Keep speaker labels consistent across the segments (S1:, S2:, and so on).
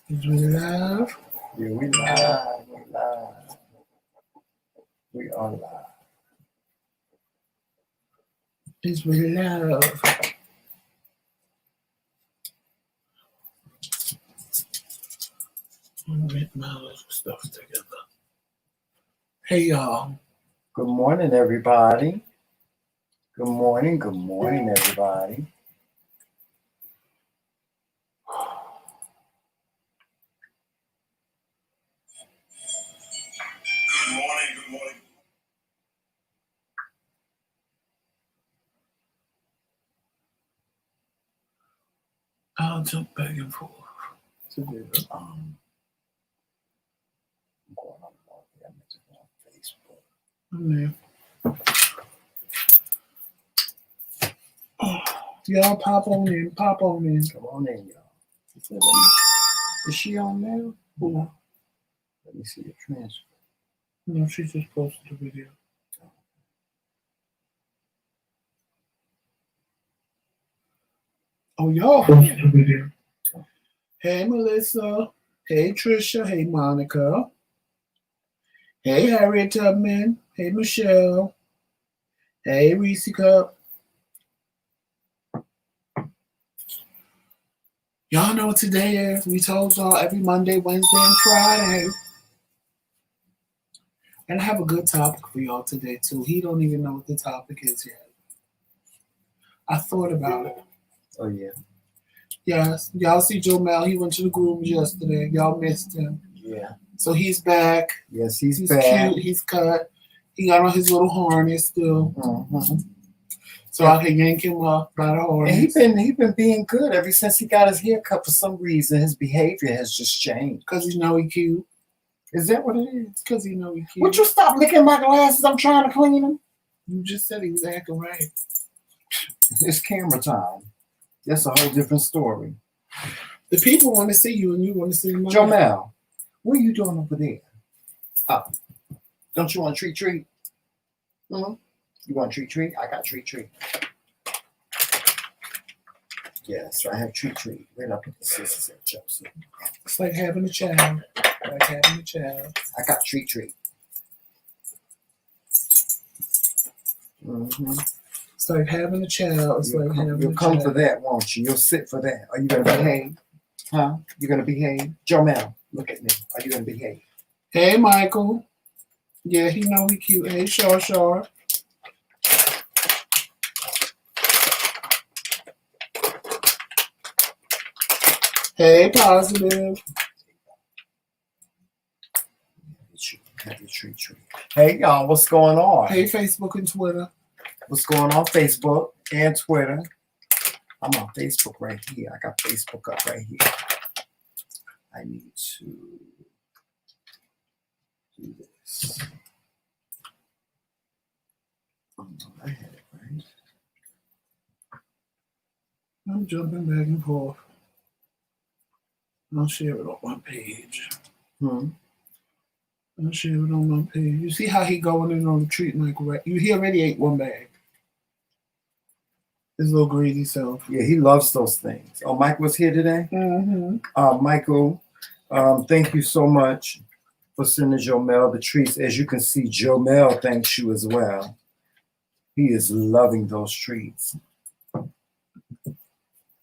S1: Is we live?
S2: Yeah, we live. We live. We are live.
S1: Is we live? I'm gonna get my little stuff together. Hey y'all.
S2: Good morning, everybody. Good morning, everybody.
S3: Good morning, good morning.
S1: I'll jump back and forth.
S2: I'm going on Facebook.
S1: I'm there. Y'all pop on in.
S2: Come on in, y'all. Is she on there?
S1: Ooh.
S2: Let me see the transfer.
S1: No, she just posted a video. Oh, y'all posted a video. Hey, Melissa. Hey, Trisha. Hey, Monica. Hey, Harriet Tubman. Hey, Michelle. Hey, Reese Cup. Y'all know what today is. We told y'all every Monday, Wednesday, and Friday. And I have a good topic for y'all today, too. He don't even know what the topic is yet. I thought about it.
S2: Oh, yeah.
S1: Yes. Y'all see Joe Mel. He went to the grooms yesterday. Y'all missed him.
S2: Yeah.
S1: So he's back.
S2: Yes, he's
S1: He's
S2: back.
S1: cute. He's cut. He got on his little harness still.
S2: Mm-hmm.
S1: So I can yank him up by the harness.
S2: And he been being good ever since he got his haircut. For some reason, his behavior has just changed.
S1: Because you know he cute.
S2: Is that what it is?
S1: Because you know he cute.
S2: Would you stop licking my glasses? I'm trying to clean them.
S1: You just said he was acting right.
S2: It's camera time. That's a whole different story.
S1: The people want to see you and you want to see them.
S2: Joe Mel, what are you doing over there? Oh, don't you want a treat? Mm-hmm. You want a treat? I got treat. Yes, I have treat. Where did I put the scissors at, Chelsea?
S1: It's like having a child.
S2: I got treat. Mm-hmm.
S1: It's like having a child. It's like having a child.
S2: You'll come for that, won't you? You'll sit for that. Are you going to behave? Huh? You going to behave? Joe Mel, look at me. Are you going to behave?
S1: Hey, Michael. Yeah, he know he cute. Hey, Shar. Hey, Positive.
S2: Have your treat. Hey, y'all, what's going on?
S1: Hey, Facebook and Twitter.
S2: What's going on Facebook and Twitter? I'm on Facebook right here. I got Facebook up right here. I need to do this. Oh, I had it right.
S1: I'm jumping back and forth. I'll share it on my page. I'll share it on my page. You see how he going in on the treat like right? He already ate one bag. His little greedy self.
S2: Yeah, he loves those things. Oh, Mike was here today?
S1: Mm-hmm.
S2: Michael, thank you so much for sending Joe Mel the treats. As you can see, Joe Mel thanks you as well. He is loving those treats.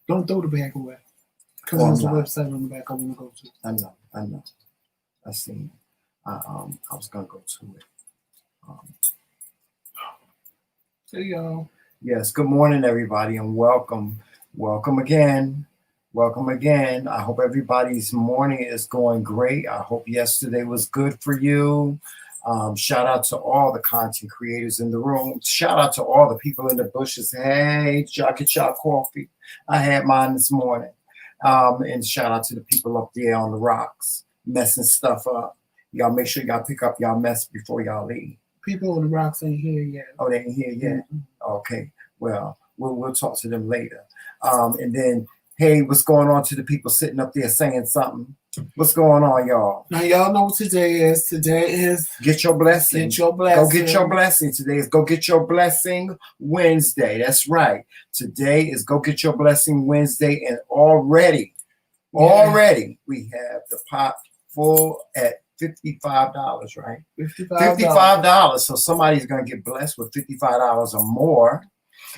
S1: Don't throw the bag away. Because there's a website on the back I want to go to.
S2: I know. I seen it. I was going to go to it.
S1: Hey, y'all.
S2: Yes, good morning, everybody, and welcome. Welcome again. I hope everybody's morning is going great. I hope yesterday was good for you. Shout out to all the content creators in the room. Shout out to all the people in the bushes. Hey, y'all get y'all coffee. I had mine this morning. And shout out to the people up there on the rocks, messing stuff up. Y'all make sure y'all pick up y'all mess before y'all leave.
S1: People on the rocks ain't here yet.
S2: Oh, they ain't here yet? Mm-hmm. Okay. Well, we'll talk to them later. And then, hey, what's going on to the people sitting up there saying something? What's going on, y'all?
S1: Now, y'all know what today is. Today is
S2: Get Your Blessing.
S1: Get Your Blessing.
S2: Go get your blessing. Today is Go Get Your Blessing Wednesday. That's right. Today is Go Get Your Blessing Wednesday. And already Already, we have the pot full at $55, right? $55. So somebody's going to get blessed with $55 or more.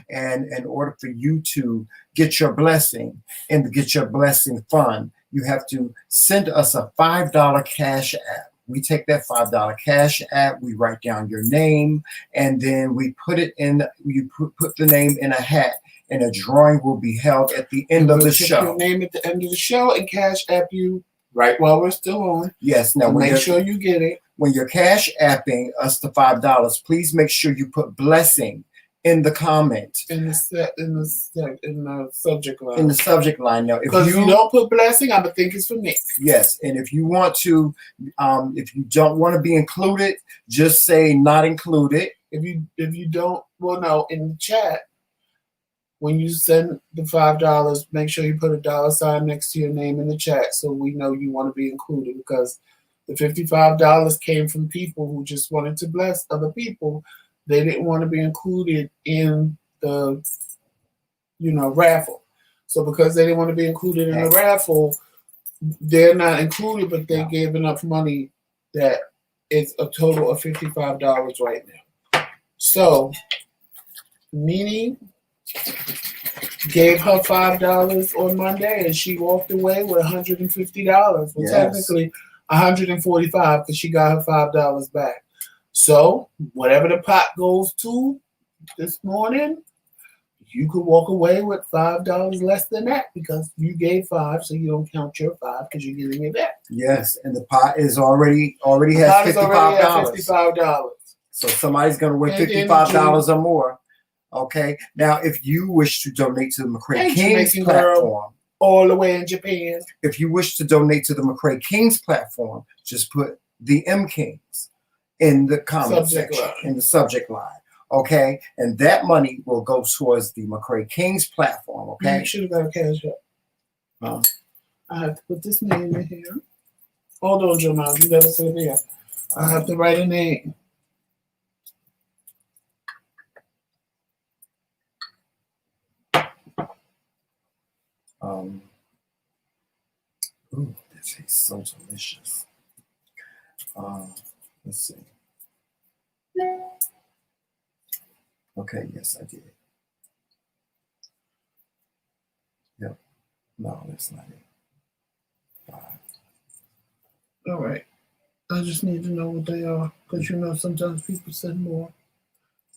S2: And in order for you to get your blessing and to get your blessing fund, you have to send us a $5 cash app. We take that $5 cash app, we write down your name, and then we put it in, you put the name in a hat, and a drawing will be held at the end of the show.
S1: Your name at the end of the show and cash app you right while we're still on.
S2: Yes. Now,
S1: make sure you get it.
S2: When you're cash apping us the $5, please make sure you put blessing in the comment.
S1: In the subject line.
S2: In the subject line. Now,
S1: because if you don't put blessing, I would think it's for me.
S2: Yes, and if you want to, if you don't want to be included, just say not included.
S1: If you don't, well, no, in the chat, when you send the $5, make sure you put a $sign next to your name in the chat so we know you want to be included, because the $55 came from people who just wanted to bless other people. They didn't want to be included in the, raffle. So because they didn't want to be included in the raffle, they're not included, but they gave enough money that it's a total of $55 right now. So, Nene gave her $5 on Monday, and she walked away with $150. Well, yes. Technically, $145 because she got her $5 back. So, whatever the pot goes to this morning, you could walk away with $5 less than that because you gave $5, so you don't count your $5 because you're giving it back.
S2: Yes, and the pot is already has $55. So somebody's going to win $55 or more. Okay. Now, if you wish to donate to the McRae Kingz platform,
S1: all the way in Japan.
S2: If you wish to donate to the McRae Kingz platform, just put TheMKingz in the comment section, in the subject line. Okay, and that money will go towards the McRae Kingz platform. Okay,
S1: you should have got a cash up. I have to put this name in here. Hold on, Jamal. You gotta sit there. I have to write a name.
S2: Ooh, this tastes so delicious. Let's see. Okay, yes, I did. Yep. No, that's not it. 5.
S1: All right. I just need to know what they are, because sometimes people send more.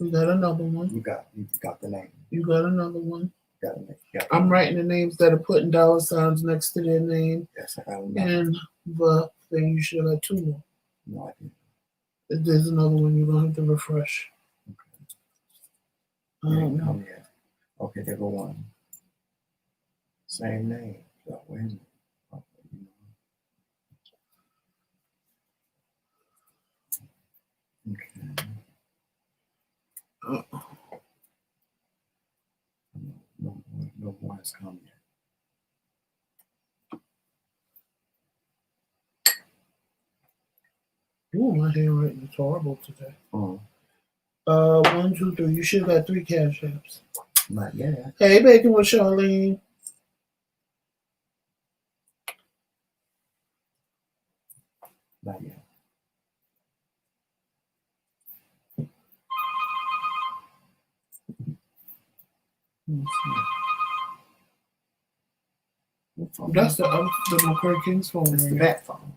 S1: We got another one.
S2: You got the name.
S1: You got another one.
S2: Got a name.
S1: I'm writing the names that are putting $signs next to their name.
S2: Yes, I got them.
S1: And the thing, you should have had 2 more.
S2: No, I didn't.
S1: If there's another one, you're going to have to refresh.
S2: Okay. Come yet. Okay, there go 1. Same name. So, wait a minute. Okay. No more has come yet.
S1: Ooh, my handwriting is horrible today. 1, 2, 3. You should have got 3 cash apps.
S2: Not yet.
S1: Hey, Bacon with Charlene.
S2: Not yet.
S1: That's the McRae Kingz phone.
S2: It's the back phone.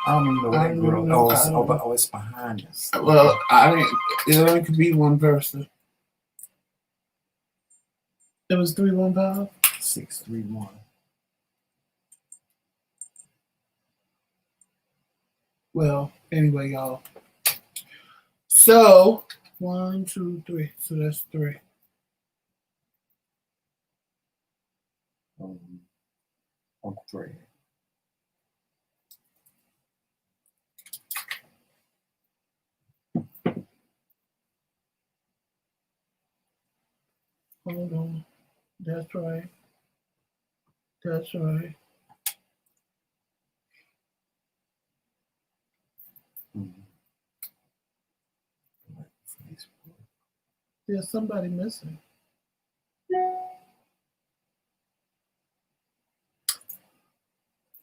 S2: I don't even know where that girl. It's behind us.
S1: Well, it only could be one person. It was 315?
S2: 631.
S1: Well, anyway, y'all. So, 1, 2, 3. So that's 3.
S2: Uncle Fred.
S1: Hold on. That's right. That's right. There's somebody missing.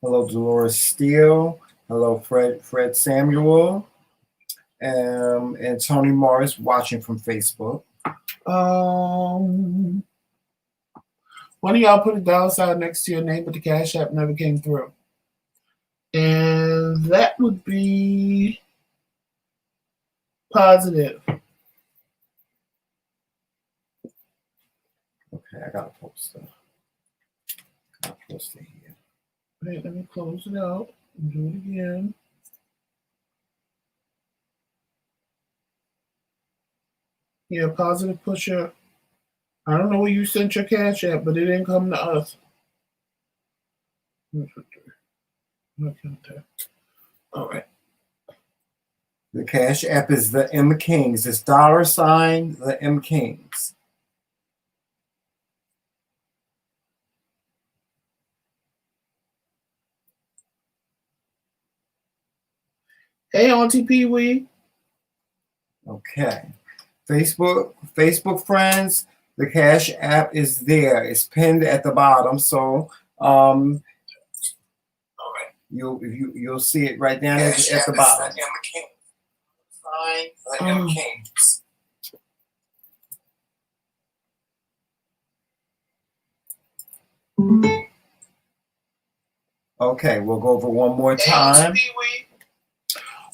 S2: Hello, Dolores Steele. Hello, Fred Samuel. And Tony Morris watching from Facebook.
S1: One of y'all put a $sign next to your name, but the Cash App never came through. And that would be positive.
S2: Okay, I gotta post it. I'll post it here.
S1: Wait, let me close it out and do it again. Yeah, positive pusher. I don't know where you sent your Cash App, but it didn't come to us. All right.
S2: The Cash App is the MKingz. It's $ the MKingz.
S1: Hey, Auntie Pee Wee.
S2: Okay. Facebook friends, the Cash App is there. It's pinned at the bottom. So you'll see it right down at the bottom. The MKingz. Okay, we'll go over one more time.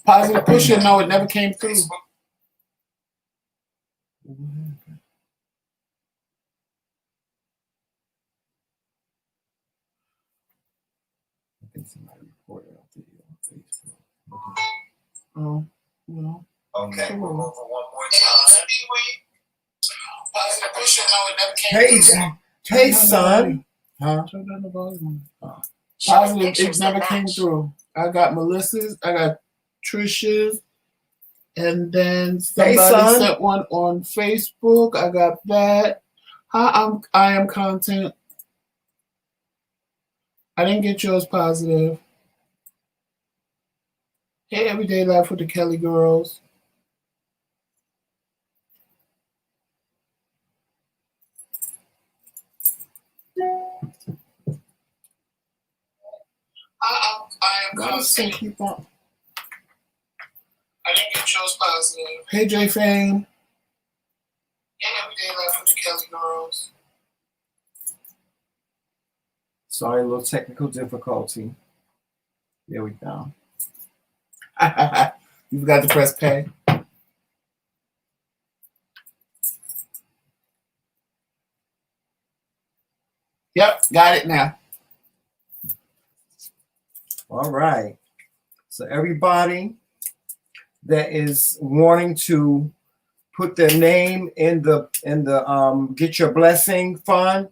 S1: Positive pusher, no, it never came through.
S2: I think somebody reported on video on Facebook.
S1: Oh, well.
S2: Okay, we'll go over one more time.
S1: Positive pusher, no, it never came through.
S2: Hey, son.
S1: Huh? Turn down the volume. Positive, it never came through. I got Melissa's, I got Trisha's, and then somebody sent one on Facebook. I got that. Hi, I am content. I didn't get yours positive. Hey, Everyday Life with the Kelly Girls. I am content. Keep on. I didn't get yours positive. Hey, J Fame. Hey, Everyday Life with the Kelly Girls.
S2: Sorry, a little technical difficulty. There we go.
S1: You forgot to press pay. Yep, got it now.
S2: All right. So everybody that is wanting to put their name in the Get Your Blessing fund,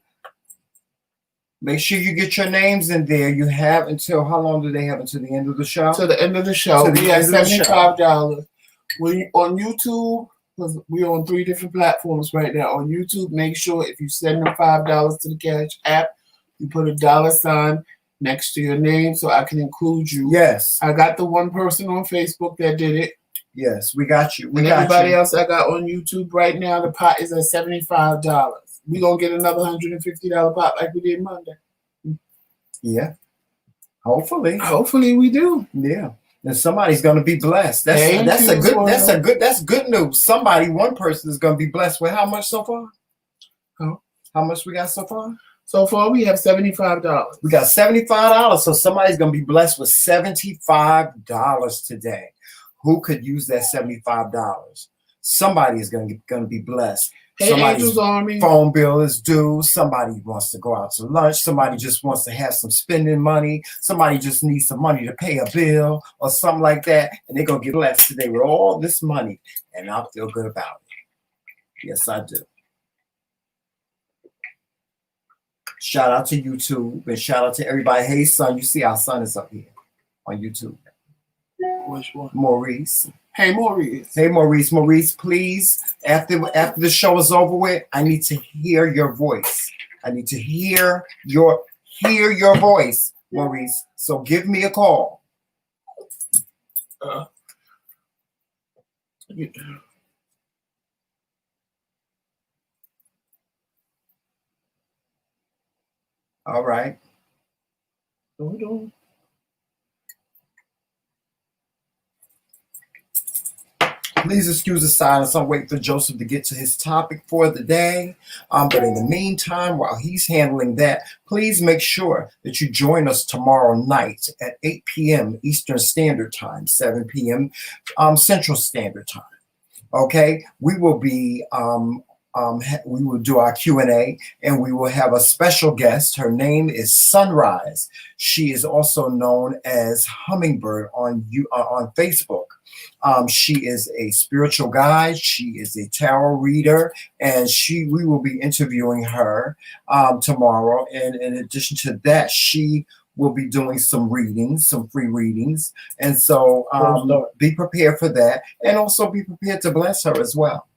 S2: make sure you get your names in there. You have until, how long do they have until the end of the show?
S1: To the end of the show. We have $75. We on YouTube, because we're on 3 different platforms right now. On YouTube, make sure if you send them $5 to the Cash App, you put a $sign next to your name so I can include you.
S2: Yes.
S1: I got the one person on Facebook that did it.
S2: Yes, we got you.
S1: Everybody else I got on YouTube right now, the pot is at $75. We're going to get another $150 pot like we did Monday.
S2: Yeah. Hopefully.
S1: Hopefully we do.
S2: Yeah. And somebody's going to be blessed. That's good news. One person is going to be blessed with how much so far?
S1: Huh?
S2: How much we got so far?
S1: So far we have $75.
S2: We got $75. So somebody's going to be blessed with $75 today. Who could use that $75? Somebody is going to be blessed.
S1: Hey,
S2: somebody's
S1: Army.
S2: Phone bill is due. Somebody wants to go out to lunch. Somebody just wants to have some spending money. Somebody just needs some money to pay a bill or something like that. And they're going to get blessed today with all this money. And I feel good about it. Yes, I do. Shout out to YouTube and shout out to everybody. Hey, son, you see our son is up here on YouTube.
S1: Which one?
S2: Maurice.
S1: Hey, Maurice.
S2: Hey, Maurice. Maurice, please, after the show is over with, I need to hear your voice. I need to hear your voice, Maurice. So give me a call.
S1: Yeah.
S2: All right.
S1: Hold on.
S2: Please excuse the silence. I'm waiting for Joseph to get to his topic for the day. But in the meantime, while he's handling that, please make sure that you join us tomorrow night at 8 p.m. Eastern Standard Time, 7 p.m. Central Standard Time. Okay, we will be we will do our Q&A, and we will have a special guest. Her name is Sunrise. She is also known as Hummingbird on Facebook. She is a spiritual guide. She is a tarot reader, and we will be interviewing her tomorrow. And in addition to that, she will be doing some readings, some free readings. And so be prepared for that, and also be prepared to bless her as well.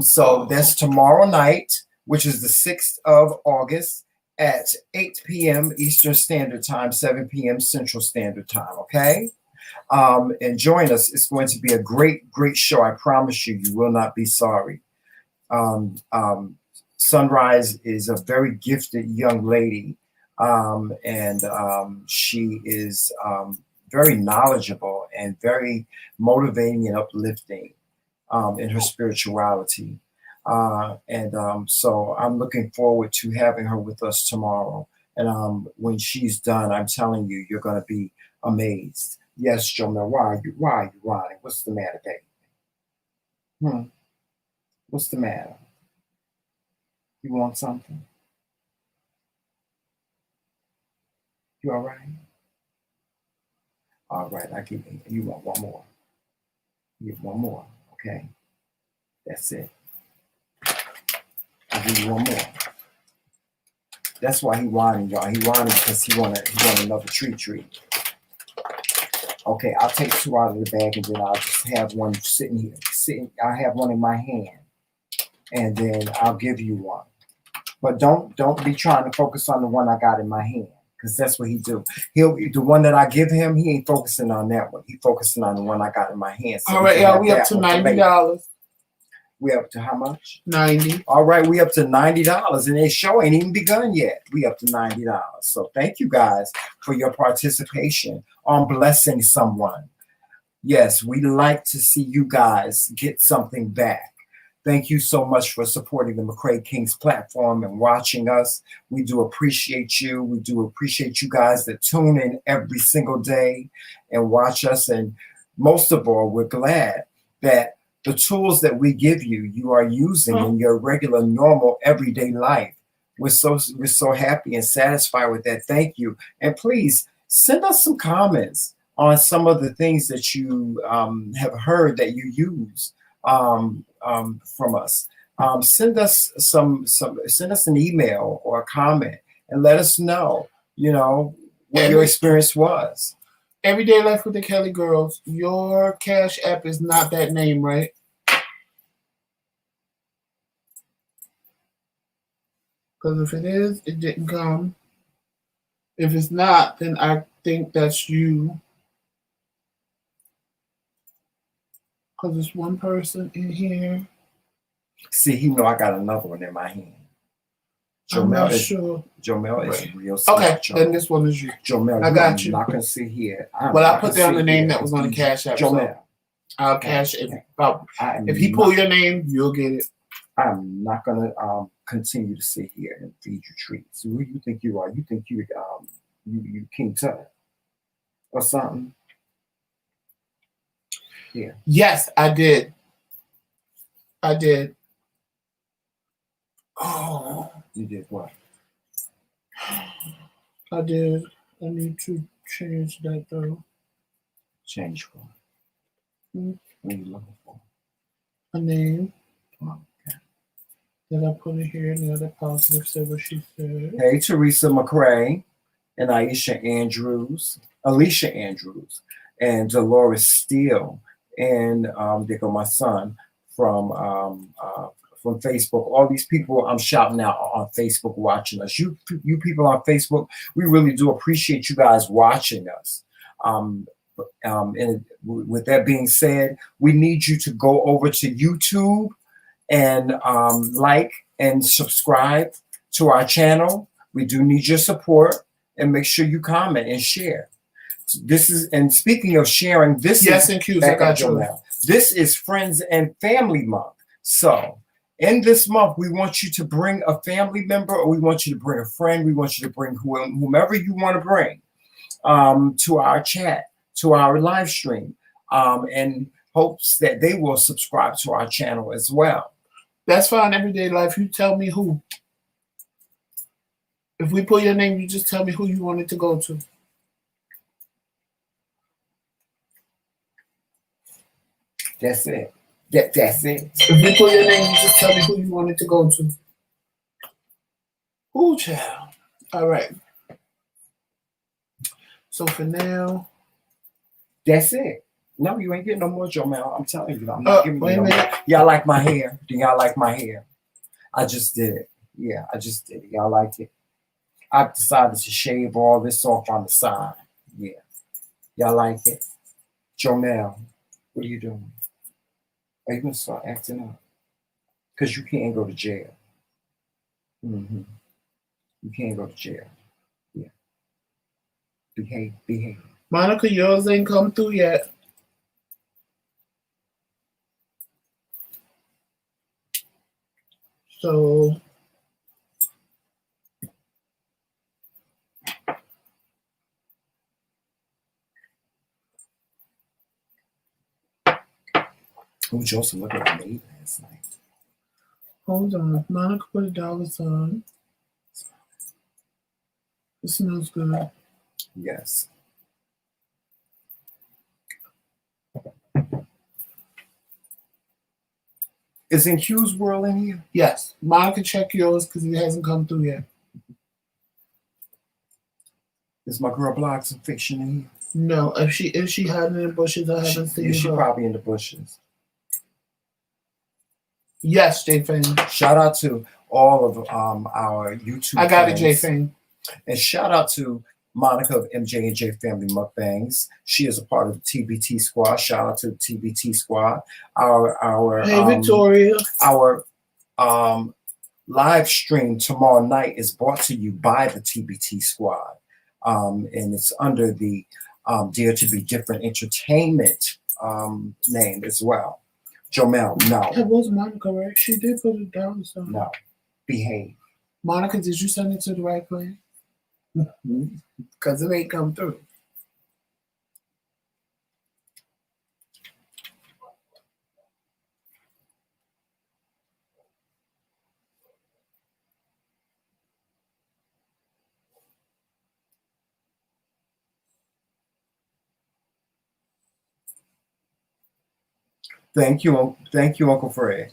S2: So that's tomorrow night, which is the 6th of August at 8 p.m. Eastern Standard Time, 7 p.m. Central Standard Time, okay? And join us. It's going to be a great, great show. I promise you, you will not be sorry. Sunrise is a very gifted young lady, and she is very knowledgeable and very motivating and uplifting in her spirituality. So I'm looking forward to having her with us tomorrow. And when she's done, I'm telling you, you're going to be amazed. Yes, Jomel, why are you whining? What's the matter, baby? What's the matter? You want something? You all right? All right, I give you. You want one more? You get one more, okay? That's it. I'll give you one more. That's why he whining, y'all. He whining because he want another treat. Okay, I'll take 2 out of the bag, and then I'll just have one sitting here. I'll have one in my hand, and then I'll give you one. But don't be trying to focus on the one I got in my hand, because that's what he do. The one that I give him, he ain't focusing on that one. He focusing on the one I got in my hand. So all right, y'all, we up to $90. We up to how much? 90. All right, we up to $90, and this show ain't even begun yet. We up to $90. So thank you guys for your participation on blessing someone. Yes, we like to see you guys get something back. Thank you so much for supporting the McRae Kingz platform and watching us. We do appreciate you. We do appreciate you guys that tune in every single day and watch us. And most of all, we're glad that the tools that we give you, you are using in your regular, normal, everyday life. We're so happy and satisfied with that. Thank you. And please send us some comments on some of the things that you have heard that you use from us. Send us send us an email or a comment and let us know, what your experience was. Everyday Life with the Kelly Girls. Your Cash App is not that name, right? Because if it is, it didn't come. If it's not, then I think that's you. Because it's one person in here. See, he know I got another one in my hand. Jomel is sure. Jomel is real smart. Okay, then this one is you. Jomel, I got you. I'm not going to sit here. Well, I put down the name that was on the Cash App. Jomel. So I'll cash it. If he pull your name, you'll get it. I'm not going to continue to sit here and feed you treats. Who do you think you are? You think you King Tut or something? Yeah. Yes, I did. Oh. You did what? I did. I need to change that though. Change what? What are you looking for? A name. Okay. Then I put it here and the other positive said what she said. Hey, Teresa McRae and Alicia Andrews, and Dolores Steele. And there go my son from Facebook. All these people I'm shouting out on Facebook watching us. You people on Facebook, we really do appreciate you guys watching us. And with that being said, we need you to go over to YouTube and like and subscribe to our channel. We do need your support, and make sure you comment and share. This is, and speaking of sharing, this is, and Q's, I got you. This is Friends and Family Month. So in this month, we want you to bring a family member, or we want you to bring a friend. We want you to bring whomever you want to bring to our chat, to our live stream, in hopes that they will subscribe to our channel as well.
S1: That's fine. Everyday life. You tell me who. If we put your name, you just tell me who you want it to go to.
S2: That's it. That's it.
S1: If we put your name, you just tell me who you want it to go to. Ooh, child. All right. So for now,
S2: that's it. No, you ain't getting no more, Jomel. I'm telling you, I'm not giving you no more.
S1: Yeah.
S2: Y'all like my hair? Do y'all like my hair? I just did it. Yeah, I just did it. Y'all like it? I've decided to shave all this off on the side. Yeah. Y'all like it? Jomel, what are you doing? Are you going to start acting up? Because you can't go to jail. You can't go to jail. Yeah. Behave.
S1: Monica, yours ain't come through yet. So
S2: Oh, Joseph, look what I made last night.
S1: Hold on. Monica put a $1 It smells good.
S2: Yes. Is in Q's world in here?
S1: Yes. Monica, check yours because it hasn't come through yet.
S2: Is my girl Blocks and Fiction in here?
S1: No. If she hiding in the bushes, I haven't seen her.
S2: She probably in the bushes.
S1: Yes, J Fang.
S2: Shout out to all of our YouTube
S1: I got
S2: friends.
S1: it, J Fang.
S2: And shout out to Monica of MJ&J Family Mukbangs. She is a part of the TBT squad. Shout out to the TBT squad.
S1: Hey, Victoria.
S2: Our live stream tomorrow night is brought to you by the TBT squad. And it's under the Dare to Be Different Entertainment name as well. Jomel, no.
S1: That was Monica, right? She did put it down. So.
S2: No. Behave.
S1: Monica, did you send it to the right place? Because it ain't come through.
S2: Thank you, Uncle Fred.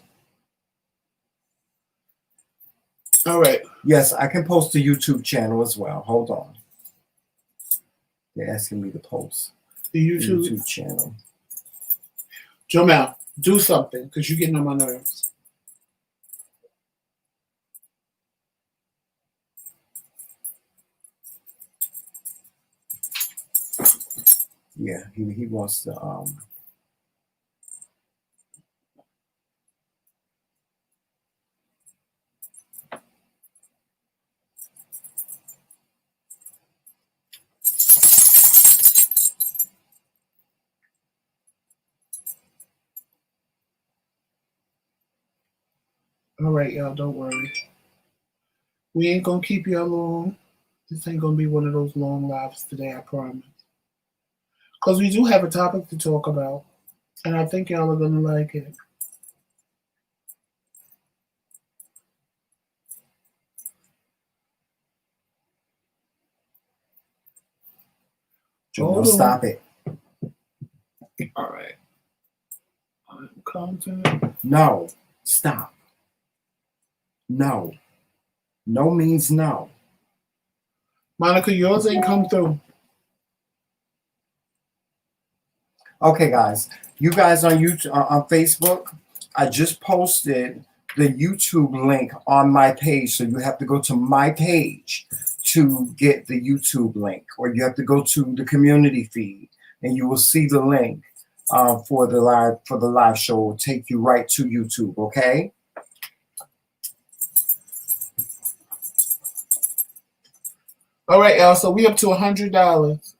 S1: All right.
S2: Yes, I can post the YouTube channel as well. Hold on. They're asking me to post
S1: the YouTube
S2: channel.
S1: Jomel, do something because you're getting on my nerves.
S2: Yeah, he wants to
S1: All right, y'all, don't worry. We ain't gonna keep y'all long. This ain't gonna be one of those long lives today, I promise. Because we do have a topic to talk about, and I think y'all are gonna like it.
S2: Jomel, stop it.
S1: All right. Content.
S2: No, stop. No. No means no.
S1: Monica, yours ain't come through.
S2: Okay, guys. You guys on YouTube, on Facebook, I just posted the YouTube link on my page. So you have to go to my page to get the YouTube link, or you have to go to the community feed, and you will see the link for the live show. It will take you right to YouTube. Okay.
S1: All right, y'all. So we up to $100.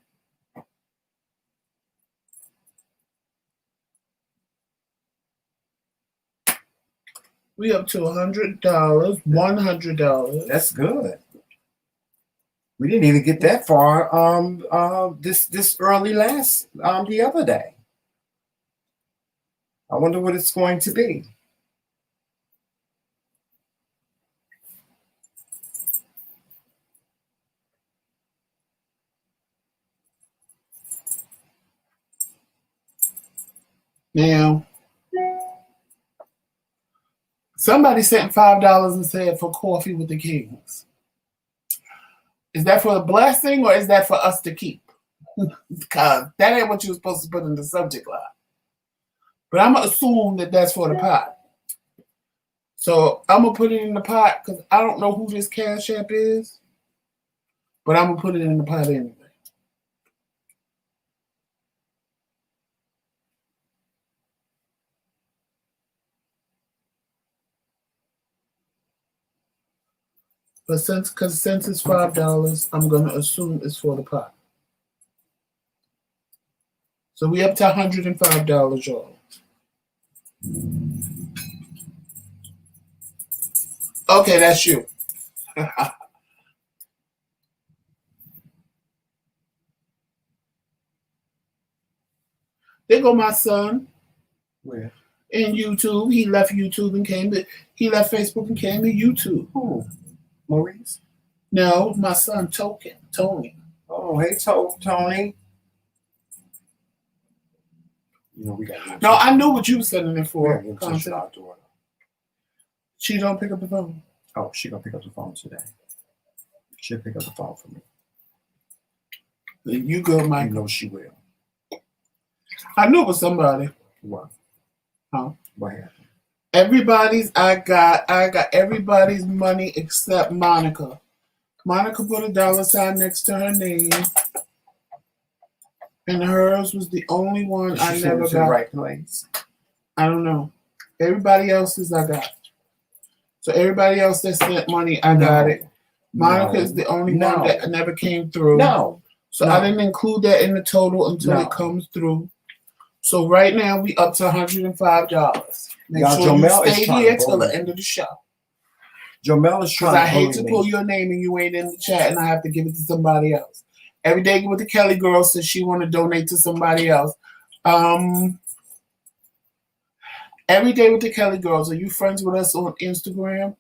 S1: We up to $100. $100.
S2: That's good. We didn't even get that far this early the other day. I wonder what it's going to be.
S1: Now, somebody sent $5 and said for coffee with the Kings. Is that for a blessing or is that for us to keep? Because that ain't what you were supposed to put in the subject line. But I'm going to assume that that's for the pot. So I'm going to put it in the pot because I don't know who this Cash App is. But I'm going to put it in the pot anyway. But since it's $5, I'm going to assume it's for the pot. So we up to $105, y'all. Okay, that's you. There go my son.
S2: Where?
S1: In YouTube. He left YouTube and he left Facebook and came to YouTube.
S2: Who? Maurice?
S1: No, my son Tony.
S2: Oh, hey, Tony. You know, we got.
S1: No, I knew what you were sending it for.
S2: Yeah,
S1: she don't pick up the phone.
S2: Oh, she gonna pick up the phone today. She'll pick up the phone for me.
S1: You go, Mike.
S2: You know she will.
S1: I knew it was somebody.
S2: What?
S1: Huh?
S2: What happened?
S1: I got everybody's money except Monica. Monica put a $sign next to her name. And hers was the only one I never got.
S2: The right place.
S1: I don't know. Everybody else's I got. So everybody else that sent money, I got it. Monica is the only one that never came through.
S2: No.
S1: So I didn't include that in the total until it comes through. So right now we up to $105. Make sure you stay here till the end of the show.
S2: Jamel is trying to
S1: I hate to pull your name and you ain't in the chat and I have to give it to somebody else. Every day with the Kelly girl says she want to donate to somebody else. Every day with the Kelly girls. Are you friends with us on Instagram?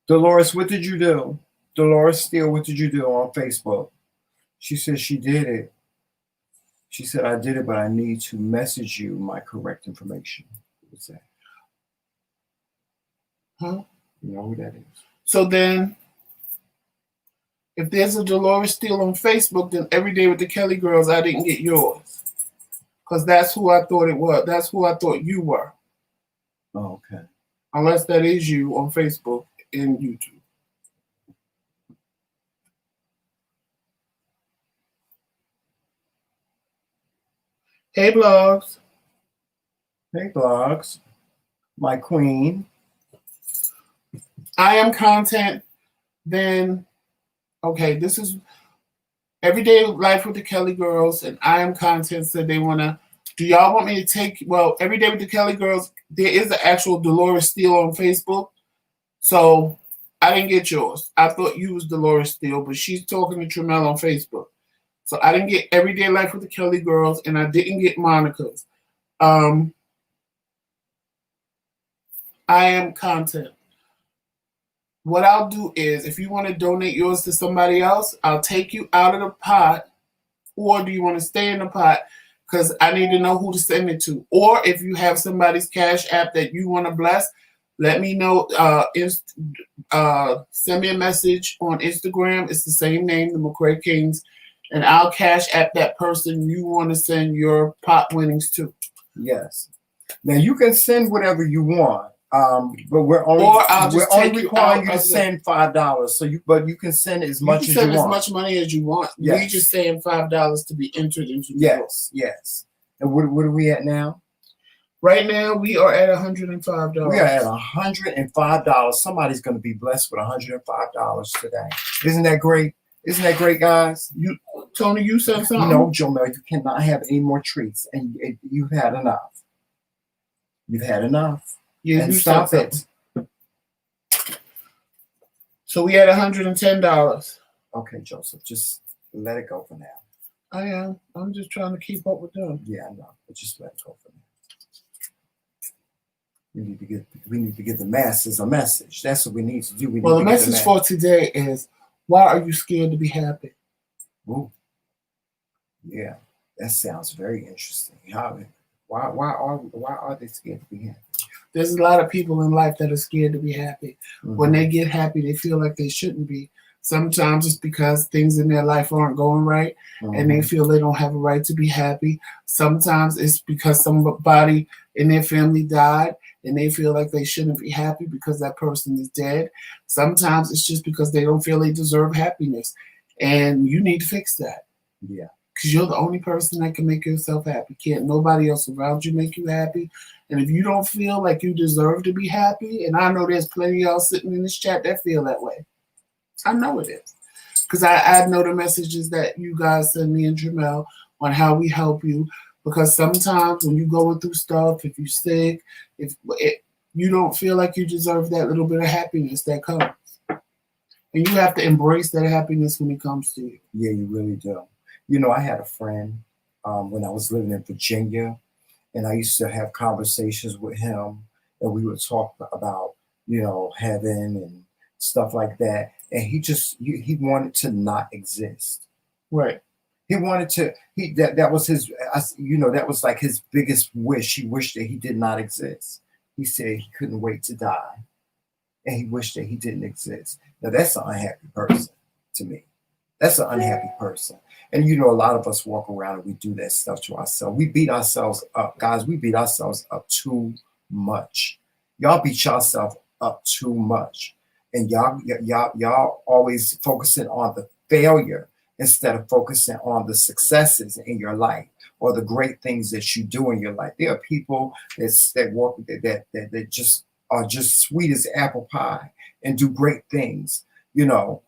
S2: Dolores, what did you do? Dolores Steele, what did you do on Facebook? She said she did it. She said, I did it, but I need to message you my correct information. What's that?
S1: Huh?
S2: You know who that is.
S1: So then, if there's a Dolores Steele on Facebook, then every day with the Kelly girls, I didn't get yours. Because that's who I thought it was. That's who I thought you were.
S2: Oh, okay.
S1: Unless that is you on Facebook and YouTube. Hey, Blogs.
S2: Hey, Blogs. My queen.
S1: I am content. Then, okay, this is Everyday Life with the Kelly Girls, and I am content said they want to. Do y'all want me to take? Well, Every Day with the Kelly Girls, there is an actual Dolores Steele on Facebook. So I didn't get yours. I thought you was Dolores Steele, but she's talking to Tremel on Facebook. So I didn't get Everyday Life with the Kelly Girls, and I didn't get Monica's. I am content. What I'll do is, if you want to donate yours to somebody else, I'll take you out of the pot. Or do you want to stay in the pot? Because I need to know who to send it to. Or if you have somebody's Cash App that you want to bless, let me know. Send me a message on Instagram. It's the same name, the McRae Kingz. And I'll Cash App that person you want to send your pot winnings to.
S2: Yes. Now, you can send whatever you want. But we're only requiring you to send $5. So you can send as much as you want.
S1: As much money as you want.
S2: Yes.
S1: We just saying $5 to be entered into the
S2: Yes, yes. And what are we at now?
S1: Right now we are at $105.
S2: We are at $105. Somebody's going to be blessed with $105 today. Isn't that great? Isn't that great, guys?
S1: Tony, you said something.
S2: No, Jamel, you cannot have any more treats, and you've had enough. You've had enough.
S1: Yeah,
S2: And
S1: you
S2: stop
S1: said
S2: it.
S1: something. So we had $110.
S2: Okay, Joseph, just let it go for now.
S1: I am. I'm just trying to keep up with them.
S2: Yeah, I know, but just let it go for now. We need to give the masses a message. That's what we need to do.
S1: Well, the message for today is, why are you scared to be happy?
S2: Ooh. Yeah, that sounds very interesting. Why are they scared to be happy?
S1: There's a lot of people in life that are scared to be happy.
S2: Mm-hmm.
S1: When they get happy, they feel like they shouldn't be. Sometimes it's because things in their life aren't going right, and they feel they don't have a right to be happy. Sometimes it's because somebody in their family died, and they feel like they shouldn't be happy because that person is dead. Sometimes it's just because they don't feel they deserve happiness, and you need to fix that.
S2: Yeah.
S1: Because you're the only person that can make yourself happy. Can't nobody else around you make you happy. And if you don't feel like you deserve to be happy, and I know there's plenty of y'all sitting in this chat that feel that way. I know it is. Because I know the messages that you guys send me and Jamel on how we help you. Because sometimes when you're going through stuff, if you're sick, you don't feel like you deserve that little bit of happiness that comes. And you have to embrace that happiness when it comes to you.
S2: Yeah, you really do. You know, I had a friend when I was living in Virginia, and I used to have conversations with him, and we would talk about, you know, heaven and stuff like that. And he wanted to not exist.
S1: Right.
S2: He wanted to. That was his. That was like his biggest wish. He wished that he did not exist. He said he couldn't wait to die, and he wished that he didn't exist. Now that's an unhappy person to me. That's an unhappy person. And you know, a lot of us walk around and we do that stuff to ourselves. We beat ourselves up, guys. We beat ourselves up too much. Y'all beat yourself up too much, and y'all always focusing on the failure instead of focusing on the successes in your life or the great things that you do in your life. There are people that just are just sweet as apple pie and do great things, you know.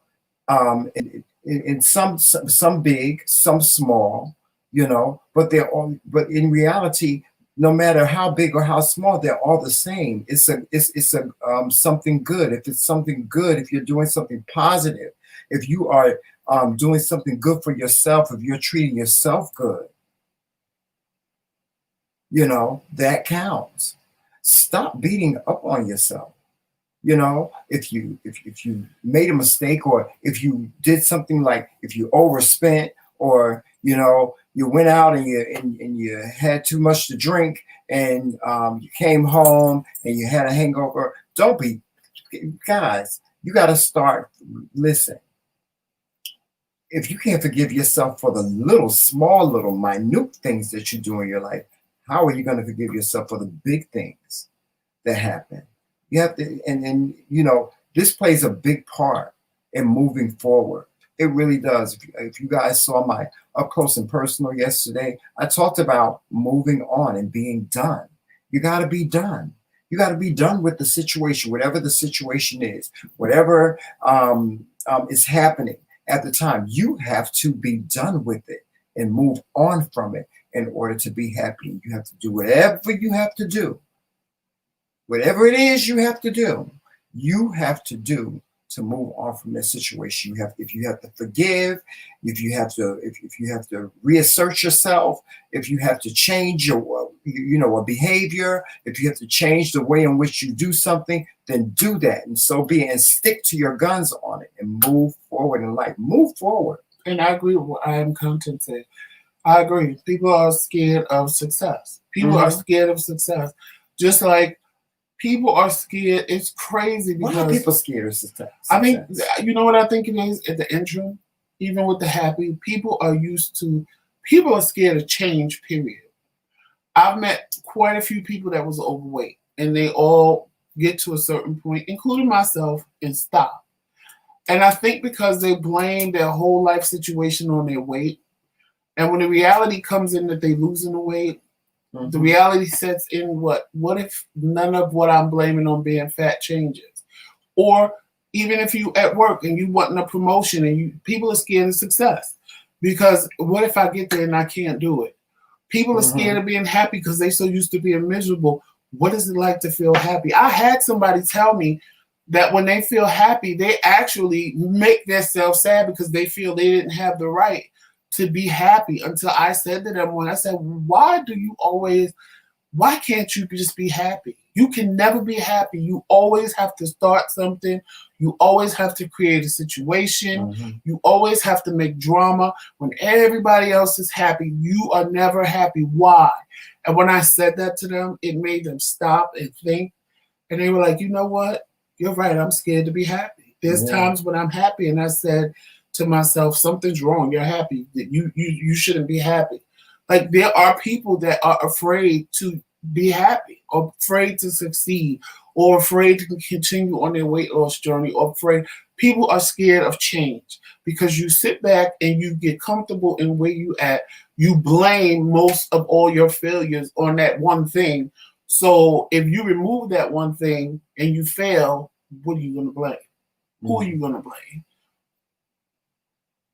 S2: And some big, some small, you know, but but in reality, no matter how big or how small, they're all the same. It's something good. If it's something good, if you're doing something positive, if you are doing something good for yourself, if you're treating yourself good, you know, that counts. Stop beating up on yourself. You know, if you made a mistake, or if you did something, like if you overspent, or you know, you went out and you had too much to drink, and you came home and you had a hangover. Don't be, guys. You got to start. Listen. If you can't forgive yourself for the small, minute things that you do in your life, how are you going to forgive yourself for the big things that happen? You have to, and you know, this plays a big part in moving forward. It really does. If you guys saw my up close and personal yesterday, I talked about moving on and being done. You got to be done. You got to be done with the situation, whatever the situation is, whatever is happening at the time. You have to be done with it and move on from it in order to be happy. You have to do whatever you have to do. Whatever it is you have to do to move on from that situation. If you have to forgive, if you have to reassert yourself, if you have to change your a behavior, if you have to change the way in which you do something, then do that, and so be it, and stick to your guns on it and move forward in life. Move forward.
S1: And I agree with what I am content said. I agree. People are scared of success. People are scared of success. Just like people are scared. It's crazy because
S2: why are people scared of success?
S1: I mean, you know what I think it is at the intro, even with the happy, people are scared of change, period. I've met quite a few people that was overweight, and they all get to a certain point, including myself, and stop. And I think because they blame their whole life situation on their weight, and when the reality comes in that they losing the weight, the reality sets in what if none of what I'm blaming on being fat changes? Or even if you at work and you wanting a promotion and people are scared of success, because what if I get there and I can't do it? People are scared of being happy because they so used to being miserable. what is it like to feel happy? I had somebody tell me that when they feel happy, they actually make themselves sad because they feel they didn't have the right to be happy. Until I said to them, when I said, why can't you just be happy? You can never be happy. You always have to start something. You always have to create a situation.
S2: Mm-hmm.
S1: You always have to make drama. When everybody else is happy, you are never happy. Why? And when I said that to them, it made them stop and think. And they were like, you know what? You're right. I'm scared to be happy. There's times when I'm happy and I said to myself, something's wrong. You're happy. You shouldn't be happy. Like, there are people that are afraid to be happy, or afraid to succeed, or afraid to continue on their weight loss journey, or afraid. People are scared of change because you sit back and you get comfortable in where you at. You blame most of all your failures on that one thing. So if you remove that one thing and you fail, what are you going to blame? Mm-hmm. Who are you going to blame?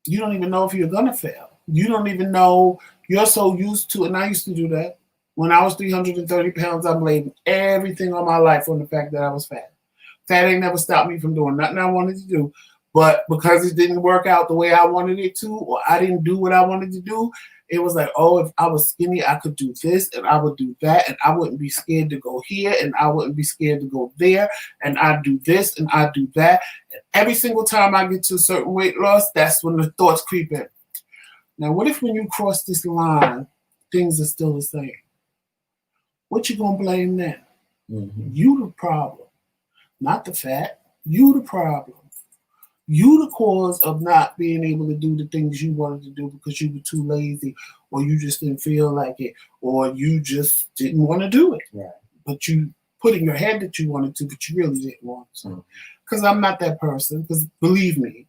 S1: You don't even know if you're going to fail. You don't even know. You're so used to it. And I used to do that. When I was 330 pounds, I blamed everything on my life on the fact that I was fat. Fat ain't never stopped me from doing nothing I wanted to do. But because it didn't work out the way I wanted it to, or I didn't do what I wanted to do, it was like, oh, if I was skinny, I could do this and I would do that. And I wouldn't be scared to go here and I wouldn't be scared to go there. And I'd do this and I'd do that. And every single time I get to a certain weight loss, that's when the thoughts creep in. Now, what if when you cross this line, things are still the same? What you gonna blame then? Mm-hmm. You the problem, not the fat. You the problem. You the cause of not being able to do the things you wanted to do because you were too lazy, or you just didn't feel like it, or you just didn't want to do it. Right. But you put in your head that you wanted to, but you really didn't want to. Because I'm not that person. Because believe me,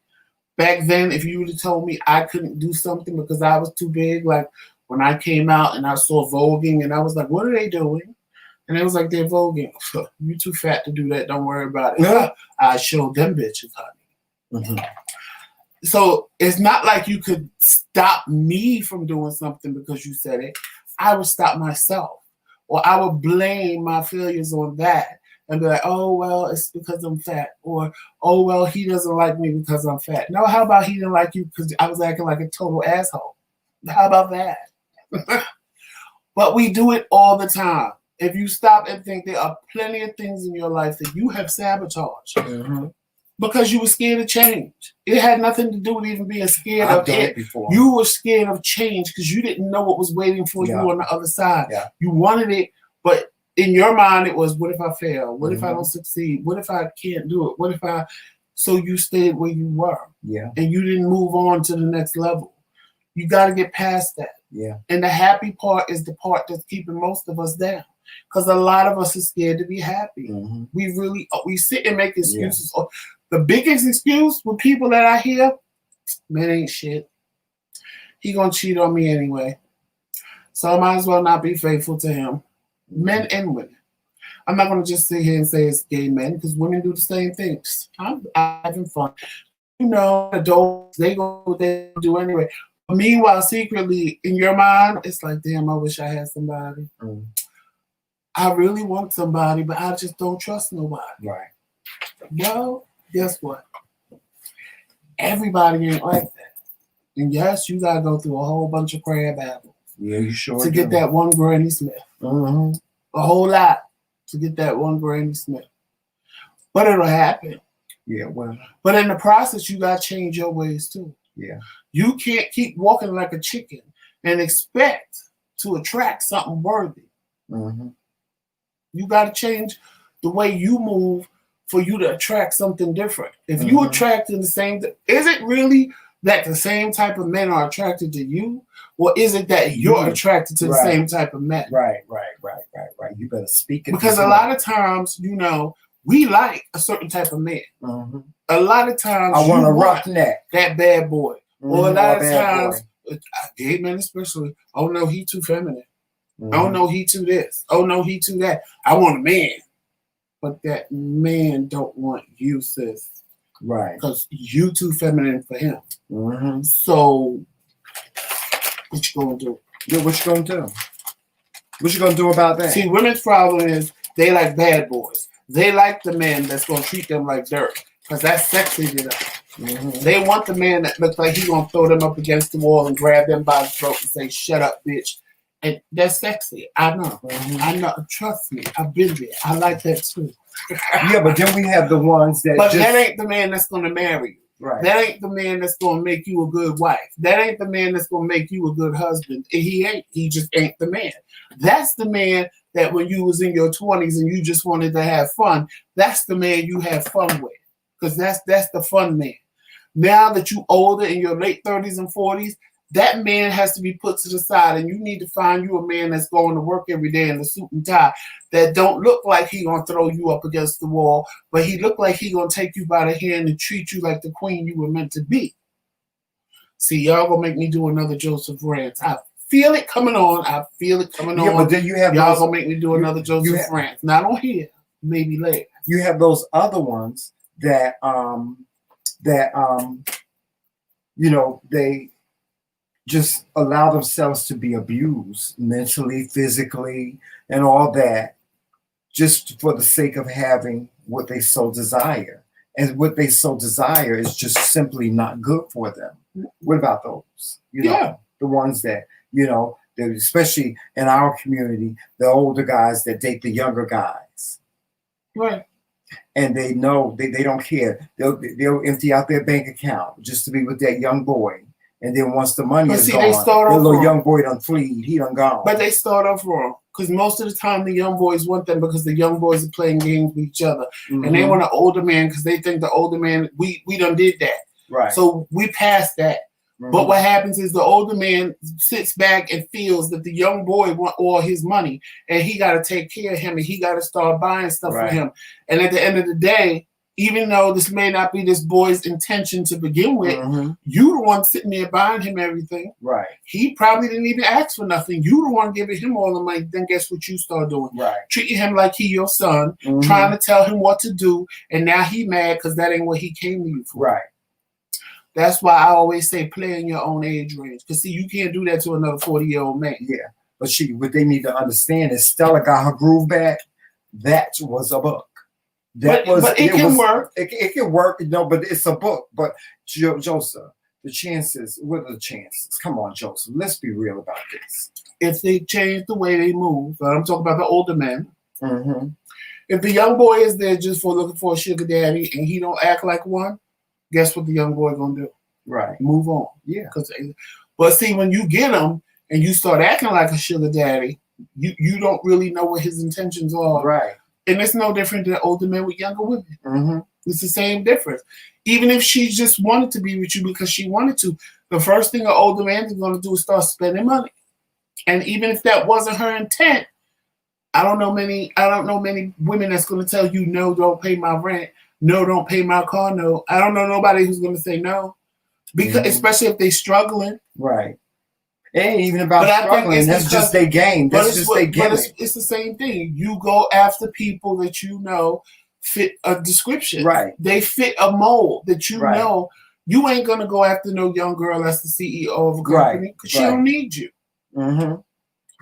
S1: back then, if you would have told me I couldn't do something because I was too big, like when I came out and I saw voguing and I was like, what are they doing? And it was like, they're voguing. You too fat to do that. Don't worry about it. Yeah. I showed them bitches, honey. Mm-hmm. So it's not like you could stop me from doing something because you said it. I would stop myself. Or I would blame my failures on that and be like, oh, well, it's because I'm fat. Or, oh, well, he doesn't like me because I'm fat. No, how about he didn't like you because I was acting like a total asshole? How about that? But we do it all the time. If you stop and think, there are plenty of things in your life that you have sabotaged because you were scared of change. It had nothing to do with even being scared of it. You were scared of change because you didn't know what was waiting for you on the other side. Yeah. You wanted it, but in your mind it was, what if I fail? What if I don't succeed? What if I can't do it? What if I... So you stayed where you were. Yeah. And you didn't move on to the next level. You got to get past that. Yeah. And the happy part is the part that's keeping most of us down. Because a lot of us are scared to be happy. Mm-hmm. We sit and make excuses. Yeah. The biggest excuse with people that I hear, man ain't shit. He gonna cheat on me anyway. So I might as well not be faithful to him. Men and women. I'm not gonna just sit here and say it's gay men, because women do the same things. I'm having fun. You know, adults, they go what they do anyway. Meanwhile, secretly, in your mind, it's like, damn, I wish I had somebody. Mm. I really want somebody, but I just don't trust nobody. Right. Well, guess what? Everybody ain't like that. And yes, you got to go through a whole bunch of crab apples. Yeah, you sure to get that one Granny Smith. Mm-hmm. A whole lot to get that one Granny Smith. But it'll happen. Yeah, well. But in the process, you got to change your ways too. Yeah. You can't keep walking like a chicken and expect to attract something worthy. Mm-hmm. You got to change the way you move for you to attract something different. If you attract in the same, is it really that the same type of men are attracted to you? Or is it that you're attracted to the same type of men? Right. You better speak it. Because a lot of times, you know, we like a certain type of man. Mm-hmm. A lot of times, I want a roughneck, that bad boy. Mm-hmm. Or a lot of times, gay men especially, oh no, he too feminine. Mm-hmm. Oh no, he too this. Oh no, he too that. I want a man. But that man don't want you, sis. Right. Because you too feminine for him. Mm-hmm. So, what you gonna do? Yeah, what you gonna do? What you gonna do about that? See, women's problem is They like bad boys. They like the man that's going to treat them like dirt because that's sexy to them.
S2: Mm-hmm.
S1: They want the man that looks like he's going to throw them up against the wall and grab them by the throat and say, shut up, bitch. And that's sexy. I know.
S2: Mm-hmm.
S1: I know. Trust me. I've been there. I like that too.
S2: Yeah, but then we have the ones that
S1: But that ain't the man that's going to marry you.
S2: Right.
S1: That ain't the man that's going to make you a good wife. That ain't the man that's going to make you a good husband. He ain't. He just ain't the man. That's the man that when you was in your 20s and you just wanted to have fun, that's the man you have fun with. Because that's the fun man. Now that you older in your late 30s and 40s, that man has to be put to the side, and you need to find you a man that's going to work every day in a suit and tie that don't look like he gonna throw you up against the wall, but he look like he gonna take you by the hand and treat you like the queen you were meant to be. See, y'all gonna make me do another Joseph rant. I feel it coming on. I feel it coming on.
S2: Yeah, but then you have
S1: y'all
S2: those,
S1: gonna make me do another Joseph rant. Not on here, maybe later.
S2: You have those other ones that you know, they just allow themselves to be abused mentally, physically, and all that, just for the sake of having what they so desire. And what they so desire is just simply not good for them. What about those? You know, the ones that, you know, especially in our community, the older guys that date the younger guys.
S1: Right.
S2: And they know they don't care. They'll empty out their bank account just to be with that young boy. And then once the money is gone, the little young boy done fleed. He done gone.
S1: But they start off wrong. Because most of the time the young boys want them because the young boys are playing games with each other. Mm-hmm. And they want an older man because they think the older man, we done did that.
S2: Right.
S1: So we passed that. Mm-hmm. But what happens is the older man sits back and feels that the young boy want all his money. And he got to take care of him. And he got to start buying stuff for him. And at the end of the day, even though this may not be this boy's intention to begin with, you the one sitting there buying him everything.
S2: Right.
S1: He probably didn't even ask for nothing. You the one giving him all the money. Then guess what you start doing?
S2: Right.
S1: Treating him like he your son, trying to tell him what to do, and now he mad because that ain't what he came to you for.
S2: Right.
S1: That's why I always say play in your own age range. Because see, you can't do that to another 40-year-old man.
S2: Yeah. But what they need to understand is Stella got her groove back. That was a book.
S1: But it can work.
S2: It can work, you know, but it's a book. But Joseph, the chances, what are the chances? Come on, Joseph, let's be real about this.
S1: If they change the way they move, I'm talking about the older men. Mm-hmm. If the young boy is there just for looking for a sugar daddy and he don't act like one, guess what the young boy gonna do?
S2: Right.
S1: Move on.
S2: Yeah.
S1: But see, when you get him and you start acting like a sugar daddy, you don't really know what his intentions are.
S2: Right.
S1: And it's no different than older men with younger women.
S2: Mm-hmm.
S1: It's the same difference. Even if she just wanted to be with you because she wanted to, the first thing an older man is going to do is start spending money. And even if that wasn't her intent, I don't know many women that's going to tell you, no, don't pay my rent. No, don't pay my car note. I don't know nobody who's going to say no. Because especially if they're struggling.
S2: Right. It ain't even about struggling. That's just their game. That's just their game.
S1: It's the same thing. You go after people that you know fit a description.
S2: Right.
S1: They fit a mold that you know. You ain't going to go after no young girl that's the CEO of a company because she don't need you. Mm-hmm.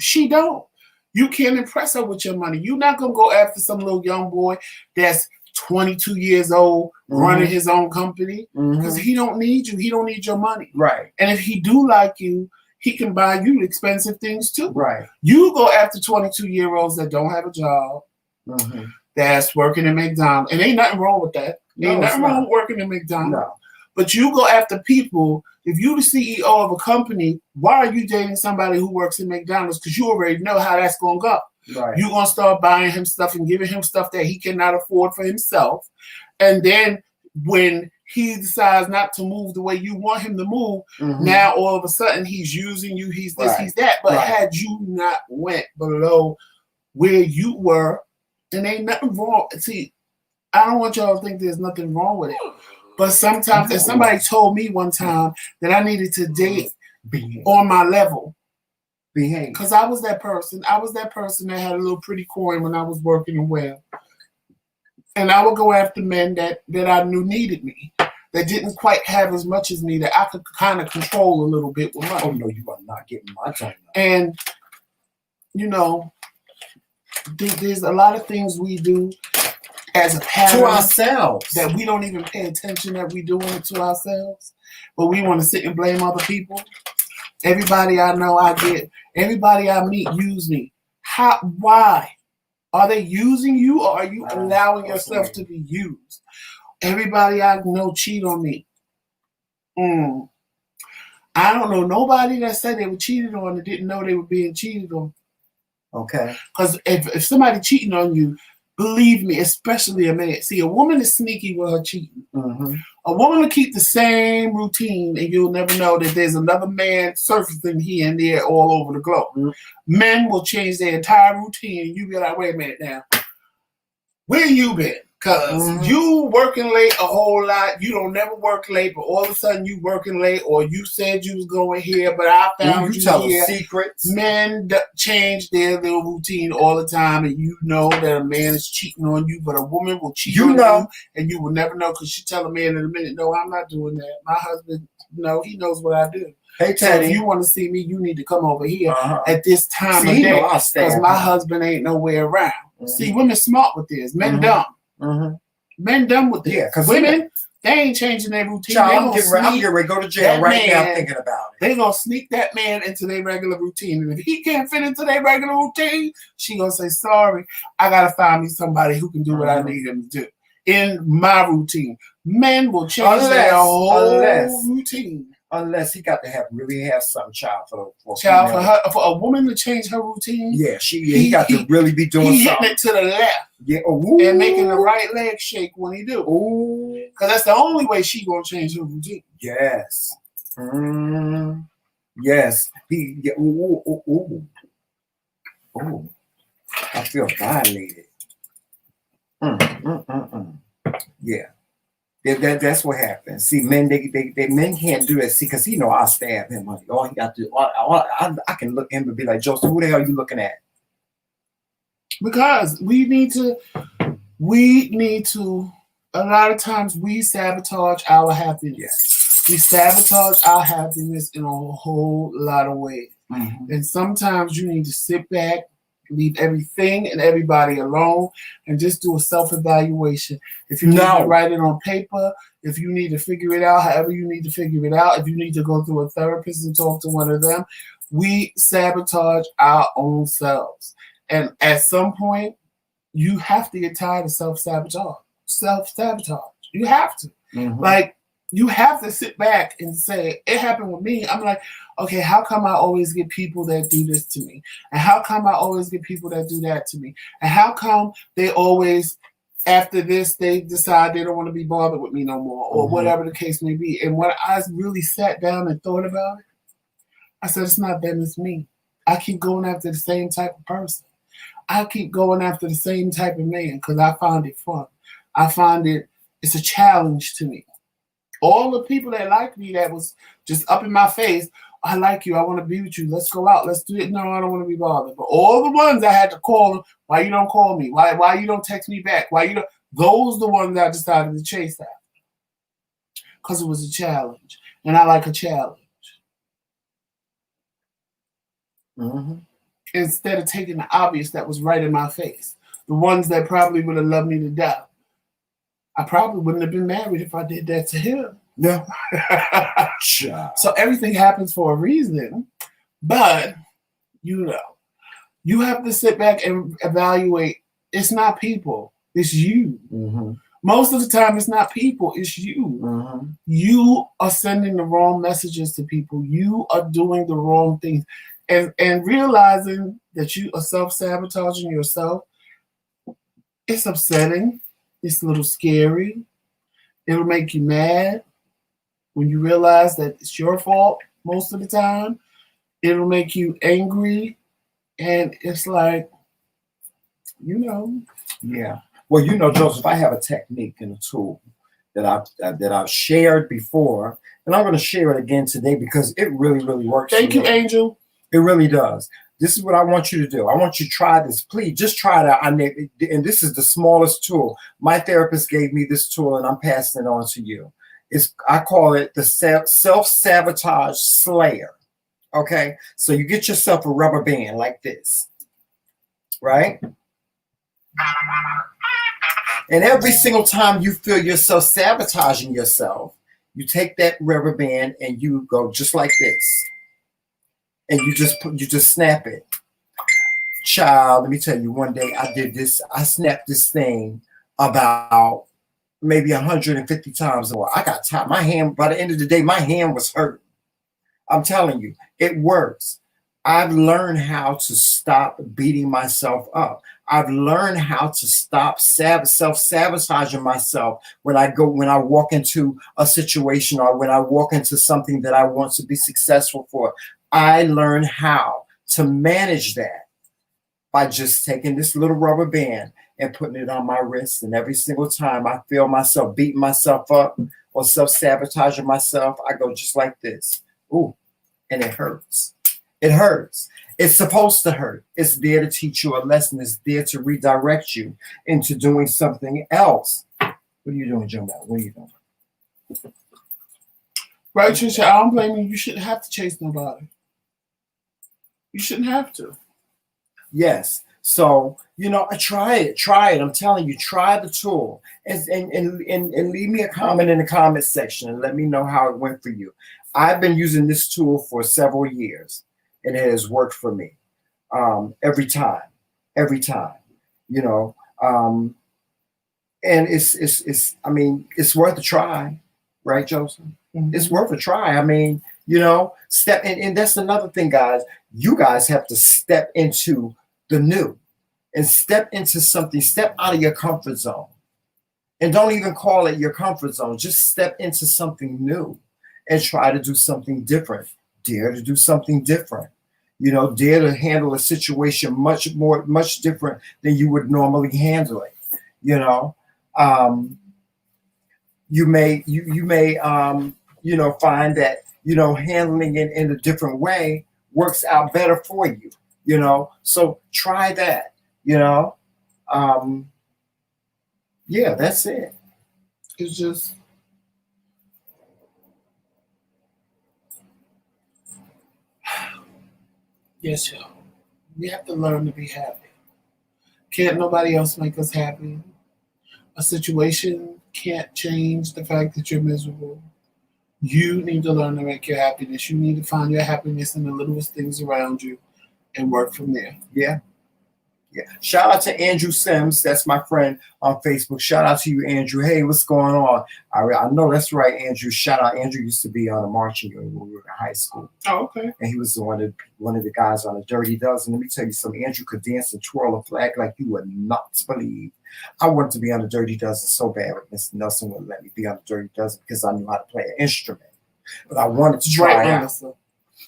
S1: She don't. You can't impress her with your money. You're not going to go after some little young boy that's 22 years old running his own company because he don't need you. He don't need your money.
S2: Right.
S1: And if he do like you, he can buy you expensive things too.
S2: Right.
S1: You go after 22-year-olds that don't have a job, that's working at McDonald's. And ain't nothing wrong with that. Ain't nothing wrong with working at McDonald's. No. But you go after people, if you're the CEO of a company, why are you dating somebody who works at McDonald's? Because you already know how that's going to go.
S2: Right.
S1: You're going to start buying him stuff and giving him stuff that he cannot afford for himself. And then when he decides not to move the way you want him to move, now all of a sudden he's using you, he's this, he's that. But had you not went below where you were, and ain't nothing wrong. See, I don't want y'all to think there's nothing wrong with it. But sometimes, and somebody told me one time that I needed to date on my level. Because I was that person. I was that person that had a little pretty coin when I was working in well. And I would go after men that I knew needed me, that didn't quite have as much as me, that I could kind of control a little bit with money.
S2: Oh, no, you are not getting my time.
S1: And, you know, There's a lot of things we do as a parent
S2: to ourselves
S1: that we don't even pay attention that we doing it to ourselves, but we want to sit and blame other people. Everybody I know, everybody I meet use me. Why? Are they using you, or are you allowing yourself to be used? Everybody I know cheat on me. I don't know nobody that said they were cheated on and didn't know they were being cheated on.
S2: Okay.
S1: Because if somebody cheating on you, believe me, especially a man. See, a woman is sneaky with her cheating.
S2: Mm-hmm.
S1: A woman will keep the same routine, and you'll never know that there's another man surfacing here and there all over the globe. Mm-hmm. Men will change their entire routine, and you be like, wait a minute now. Where you been? Because you working late a whole lot. You don't never work late, but all of a sudden you working late, or you said you was going here, but I found you here.
S2: Secrets.
S1: Men change their little routine all the time, and you know that a man is cheating on you, but a woman will cheat on you, and you will never know because she tell a man in a minute, no, I'm not doing that. My husband, no, he knows what I do.
S2: Hey, Teddy.
S1: So if you want to see me, you need to come over here at this time of day because my husband ain't nowhere around. See, women smart with this. Men dumb. Men dumb with this. Yeah, because women, they ain't changing their routine.
S2: I'm getting ready to go to jail right now thinking about it.
S1: They gonna sneak that man into their regular routine. And if he can't fit into their regular routine, she gonna say, sorry, I gotta find me somebody who can do what I need him to do. In my routine. Men will change their whole routine.
S2: Unless he got to really have some child for
S1: a woman to change her routine.
S2: Yeah, he got to really be doing something.
S1: Hitting it to the left, and making the right leg shake when he do. Because that's the only way she gonna change her routine.
S2: Yes, yes. I feel violated. Yeah. That's what happens. See, men, men can't do that. See, because I stab him. All he got to do, I can look at him and be like, Joseph, who the hell are you looking at?
S1: Because we need to. A lot of times we sabotage our happiness. Yes. We sabotage our happiness in a whole lot of ways. And sometimes you need to sit back, leave everything and everybody alone, and just do a self-evaluation. If you need to write it on paper, if you need to figure it out, however you need to figure it out, if you need to go through a therapist and talk to one of them, we sabotage our own selves. And at some point, you have to get tired of self-sabotage. You have to. Like, you have to sit back and say, it happened with me. I'm like, okay, how come I always get people that do this to me? And how come I always get people that do that to me? And how come they always, after this, they decide they don't want to be bothered with me no more, or whatever the case may be. And when I really sat down and thought about it, I said, it's not them, it's me. I keep going after the same type of person. I keep going after the same type of man because I find it fun. I find it's a challenge to me. All the people that like me that was just up in my face, I like you, I want to be with you, let's go out, let's do it. No, I don't want to be bothered. But all the ones I had to call them, why you don't call me? Why you don't text me back? Those the ones that I decided to chase after. Because it was a challenge. And I like a challenge. Instead of taking the obvious that was right in my face. The ones that probably would have loved me to death. I probably wouldn't have been married if I did that to him.
S2: No.
S1: So everything happens for a reason. But, you have to sit back and evaluate. It's not people. It's you. Most of the time, it's not people. It's you. You are sending the wrong messages to people. You are doing the wrong things. And realizing that you are self-sabotaging yourself, it's upsetting. It's a little scary. It'll make you mad when you realize that it's your fault most of the time. It'll make you angry. And it's like,
S2: Yeah. Well, Joseph, I have a technique and a tool that I've shared before. And I'm going to share it again today because it really, really works.
S1: Thank you, Angel.
S2: It really does. This is what I want you to do. I want you to try this. Please, just try it out. And this is the smallest tool. My therapist gave me this tool, and I'm passing it on to you. I call it the self-sabotage slayer. Okay? So you get yourself a rubber band like this, right? And every single time you feel yourself sabotaging yourself, you take that rubber band and you go just like this. And you just snap it. Child, let me tell you, one day I did this. I snapped this thing about maybe 150 times more. I got tired. My hand, by the end of the day, my hand was hurt. I'm telling you, it works. I've learned how to stop beating myself up. I've learned how to stop self-sabotaging myself when I walk into a situation or when I walk into something that I want to be successful for. I learned how to manage that by just taking this little rubber band and putting it on my wrist. And every single time I feel myself beating myself up or self-sabotaging myself, I go just like this. Ooh, and it hurts. It hurts. It's supposed to hurt. It's there to teach you a lesson. It's there to redirect you into doing something else. What are you doing, Joe? What are you doing?
S1: Right, Trisha, I don't blame you. You shouldn't have to chase nobody. You shouldn't have to.
S2: Yes. So, try it. Try it. I'm telling you, try the tool. And leave me a comment in the comment section and let me know how it went for you. I've been using this tool for several years, and it has worked for me every time. And it's worth a try, right, Joseph? Mm-hmm. It's worth a try. Step in, and that's another thing, guys. You guys have to step into the new and step into something. Step out of your comfort zone, and don't even call it your comfort zone. Just step into something new and try to do something different. Dare to do something different. Dare to handle a situation much different than you would normally handle it. You may find that handling it in a different way works out better for you. So try that. Yeah, that's it.
S1: It's just yes, y'all. We have to learn to be happy. Can't nobody else make us happy. A situation can't change the fact that you're miserable. You need to learn to make your happiness. You need to find your happiness in the littlest things around you and work from there.
S2: Yeah. Shout out to Andrew Sims. That's my friend on Facebook. Shout out to you, Andrew. Hey, what's going on? I know that's right, Andrew. Shout out. Andrew used to be on the marching unit when we were in high school.
S1: Oh, okay.
S2: And he was one of the guys on the Dirty Dozen. Let me tell you something. Andrew could dance and twirl a flag like you would not believe. I wanted to be on the Dirty Dozen so bad, but Mr. Nelson wouldn't let me be on the Dirty Dozen because I knew how to play an instrument. But I wanted to try out.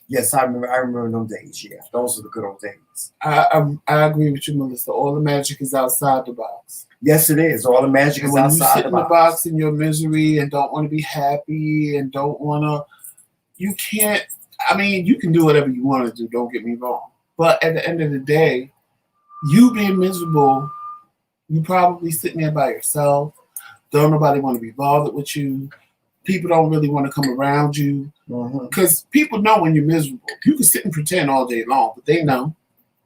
S2: Yes, I remember those days. Yeah, those are the good old days.
S1: I agree with you, Melissa. All the magic is outside the box.
S2: Yes, it is. All the magic is outside the box. When you sit in the box
S1: in your misery and don't want to be happy and don't want to, you can't. You can do whatever you want to do. Don't get me wrong. But at the end of the day, you being miserable, you probably sitting there by yourself. Don't nobody want to be bothered with you. People don't really want to come around you because people know when you're miserable. You can sit and pretend all day long, but they know.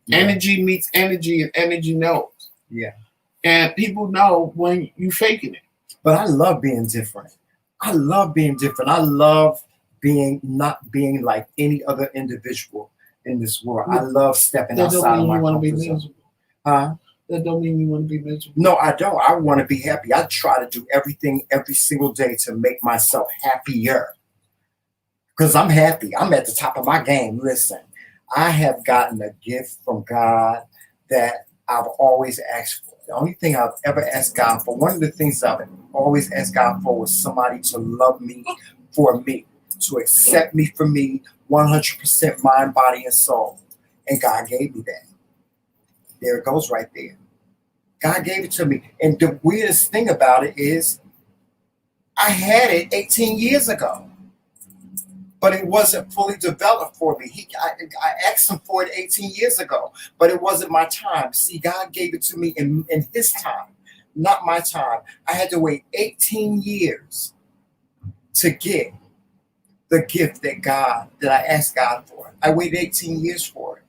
S1: Yeah. Energy meets energy, and energy knows.
S2: Yeah.
S1: And people know when you faking it.
S2: But I love being different. I love not being like any other individual in this world. I love stepping outside of my comfort zone. Huh?
S1: That don't mean you want to be miserable.
S2: No, I don't. I want to be happy. I try to do everything every single day to make myself happier. Because I'm happy. I'm at the top of my game. Listen, I have gotten a gift from God that I've always asked for. The only thing I've ever asked God for, one of the things I've always asked God for was somebody to love me for me, to accept me for me, 100% mind, body, and soul. And God gave me that. There it goes right there. God gave it to me. And the weirdest thing about it is I had it 18 years ago, but it wasn't fully developed for me. I asked him for it 18 years ago, but it wasn't my time. See, God gave it to me in his time, not my time. I had to wait 18 years to get the gift that I asked God for. I waited 18 years for it.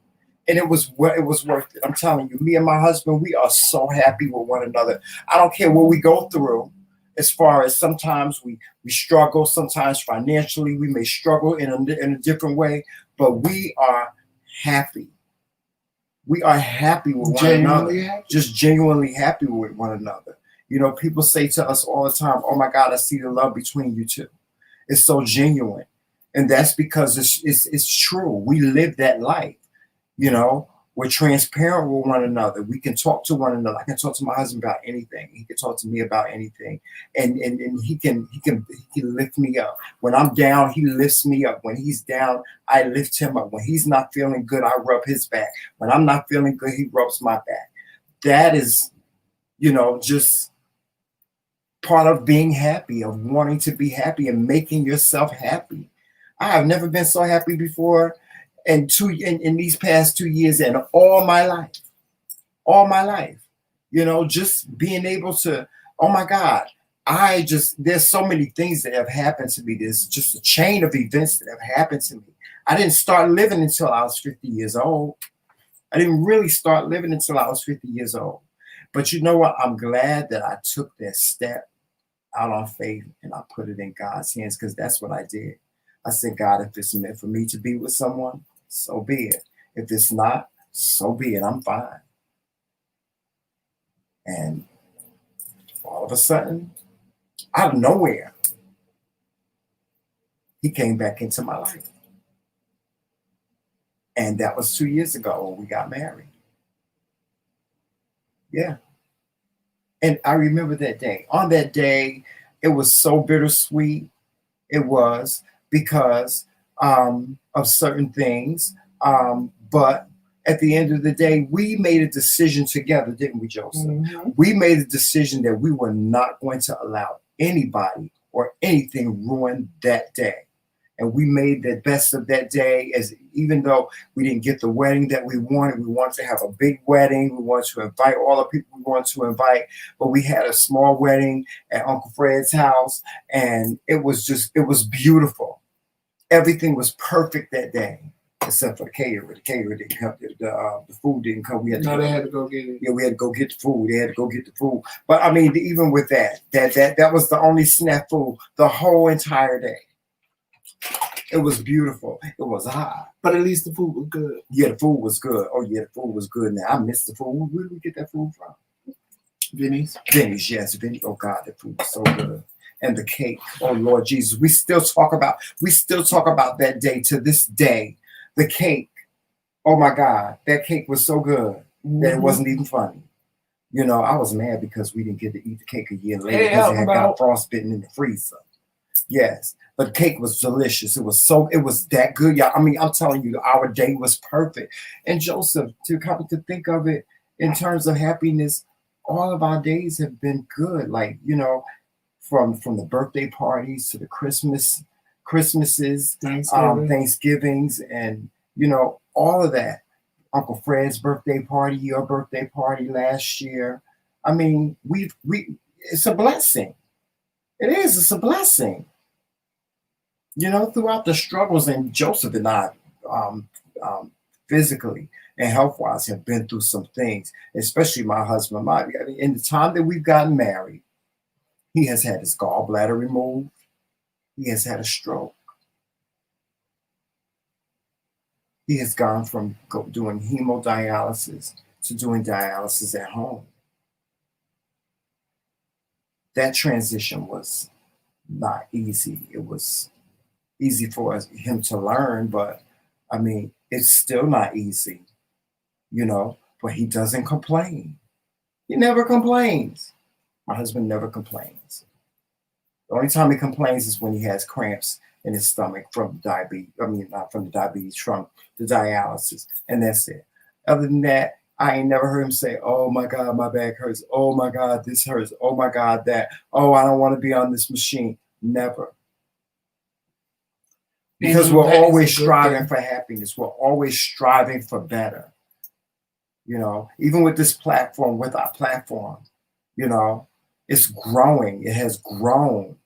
S2: And it was worth it. I'm telling you, me and my husband, we are so happy with one another. I don't care what we go through. As far as sometimes we struggle, sometimes financially we may struggle in a different way, but we are happy. We are happy with one another.
S1: Happy.
S2: Just genuinely happy with one another. You know, people say to us all the time, "Oh my God, I see the love between you two." It's so genuine, and that's because it's true. We live that life. You know, we're transparent with one another. We can talk to one another. I can talk to my husband about anything. He can talk to me about anything, and he can lift me up. When I'm down, he lifts me up. When he's down, I lift him up. When he's not feeling good, I rub his back. When I'm not feeling good, he rubs my back. That is, you know, just part of being happy, of wanting to be happy and making yourself happy. I have never been so happy before. In these past 2 years and all my life, you know, just being able to, oh my God, there's so many things that have happened to me. There's just a chain of events that have happened to me. I didn't start living until I was 50 years old. I didn't really start living until I was 50 years old. But you know what? I'm glad that I took that step out on faith and I put it in God's hands, because that's what I did. I said, God, if it's meant for me to be with someone, so be it. If it's not, so be it. I'm fine. And all of a sudden, out of nowhere, he came back into my life. And that was 2 years ago when we got married. Yeah. And I remember that day. On that day, it was so bittersweet. It was because of certain things. But at the end of the day, we made a decision together, didn't we, Joseph?
S1: Mm-hmm.
S2: We made a decision that we were not going to allow anybody or anything ruin that day. And we made the best of that day, as even though we didn't get the wedding that we wanted to have a big wedding. We wanted to invite all the people we wanted to invite, but we had a small wedding at Uncle Fred's house, and it was beautiful. Everything was perfect that day, except for the caterer. The caterer didn't come. The food didn't come.
S1: They had to go get it.
S2: Yeah, we had to go get the food. They had to go get the food. But I mean, even with that was the only snafu the whole entire day. It was beautiful. It was hot.
S1: But at least the food was good.
S2: Yeah, the food was good. Oh, yeah, the food was good. Now, I missed the food. Where did we get that food from?
S1: Vinny's,
S2: yes, Vinny. Oh, God, the food was so good. And the cake. Oh, Lord Jesus. We still talk about that day to this day. The cake. Oh, my God. That cake was so good that it wasn't even funny. You know, I was mad because we didn't get to eat the cake a year later because it had got frostbitten in the freezer. Yes. But cake was delicious. It was that good, y'all. I mean, I'm telling you, our day was perfect. And Joseph, to think of it in terms of happiness, all of our days have been good. Like, you know, from the birthday parties to the Christmases, Thanksgivings, and you know, all of that. Uncle Fred's birthday party, your birthday party last year. I mean, it's a blessing. It is. It's a blessing. You know, throughout the struggles, and Joseph and I, physically and health-wise, have been through some things, especially my husband. I mean, in the time that we've gotten married, he has had his gallbladder removed. He has had a stroke. He has gone from doing hemodialysis to doing dialysis at home. That transition was not easy. It was easy for him to learn, but I mean, it's still not easy, you know, but he doesn't complain. He never complains. My husband never complains. The only time he complains is when he has cramps in his stomach from diabetes. I mean, not from the diabetes, from the dialysis, and that's it. Other than that, I ain't never heard him say, "Oh my God, my back hurts. Oh my God, this hurts. Oh my God, that. Oh, I don't want to be on this machine." Never. Because we're always striving for happiness. We're always striving for better. You know, even with this platform, with our platform, you know, it's growing. It has grown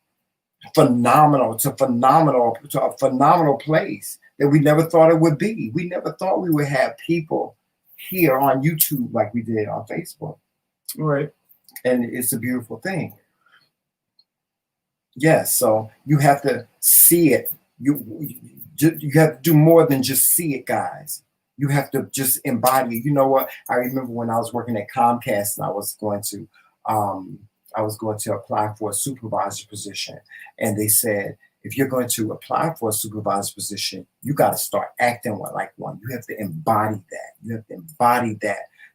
S2: phenomenal to a phenomenal place that we never thought it would be. We never thought we would have people here on YouTube like we did on Facebook.
S1: Right.
S2: And it's a beautiful thing. Yes, so you have to see it. You have to do more than just see it, guys. You have to just embody it. You know what? I remember when I was working at Comcast and I was going to apply for a supervisor position, and they said, if you're going to apply for a supervisor position, you got to start acting like one. You have to embody that. You have to embody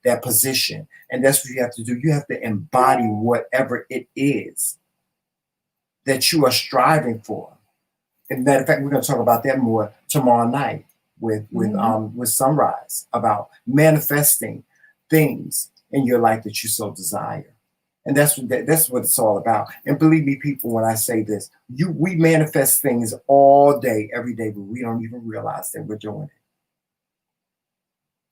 S2: that position, and that's what you have to do. You have to embody whatever it is that you are striving for. And matter of fact, we're going to talk about that more tomorrow night with Sunrise, about manifesting things in your life that you so desire. And that's what it's all about. And believe me, people, when I say this, we manifest things all day, every day, but we don't even realize that we're doing it.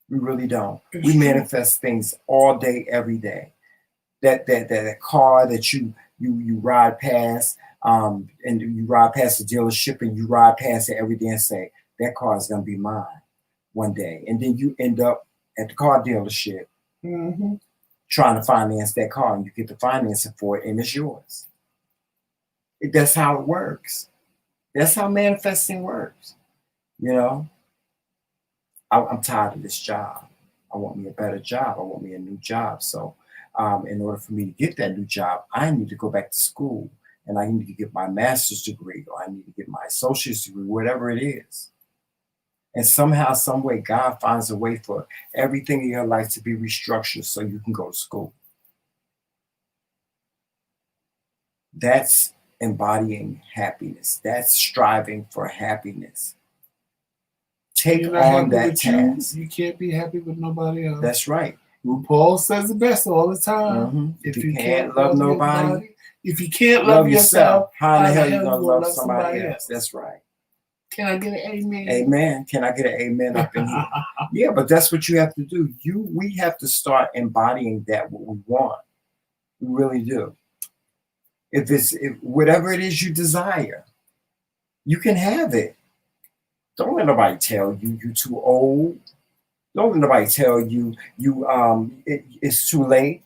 S2: We really don't. We manifest things all day, every day. That car that you ride past, and you ride past the dealership, and you ride past it every day and say, that car is going to be mine one day. And then you end up at the car dealership trying to finance that car, and you get the financing for it, and it's yours. That's how it works. That's how manifesting works. You know, I'm tired of this job. I want me a better job. I want me a new job. So in order for me to get that new job, I need to go back to school, and I need to get my master's degree, or I need to get my associate's degree, whatever it is. And somehow, some way, God finds a way for everything in your life to be restructured so you can go to school. That's embodying happiness. That's striving for happiness. Take on that task.
S1: You can't be happy with nobody else.
S2: That's right.
S1: RuPaul says it best all the time.
S2: If you can't love nobody,
S1: if you can't love yourself,
S2: how in the hell are you going to love somebody else? That's right.
S1: Can I get an amen?
S2: Amen. Can I get an amen up in here? Yeah, but that's what you have to do. We have to start embodying that what we want. We really do. If whatever it is you desire, you can have it. Don't let nobody tell you you're too old. Don't let nobody tell you it's too late.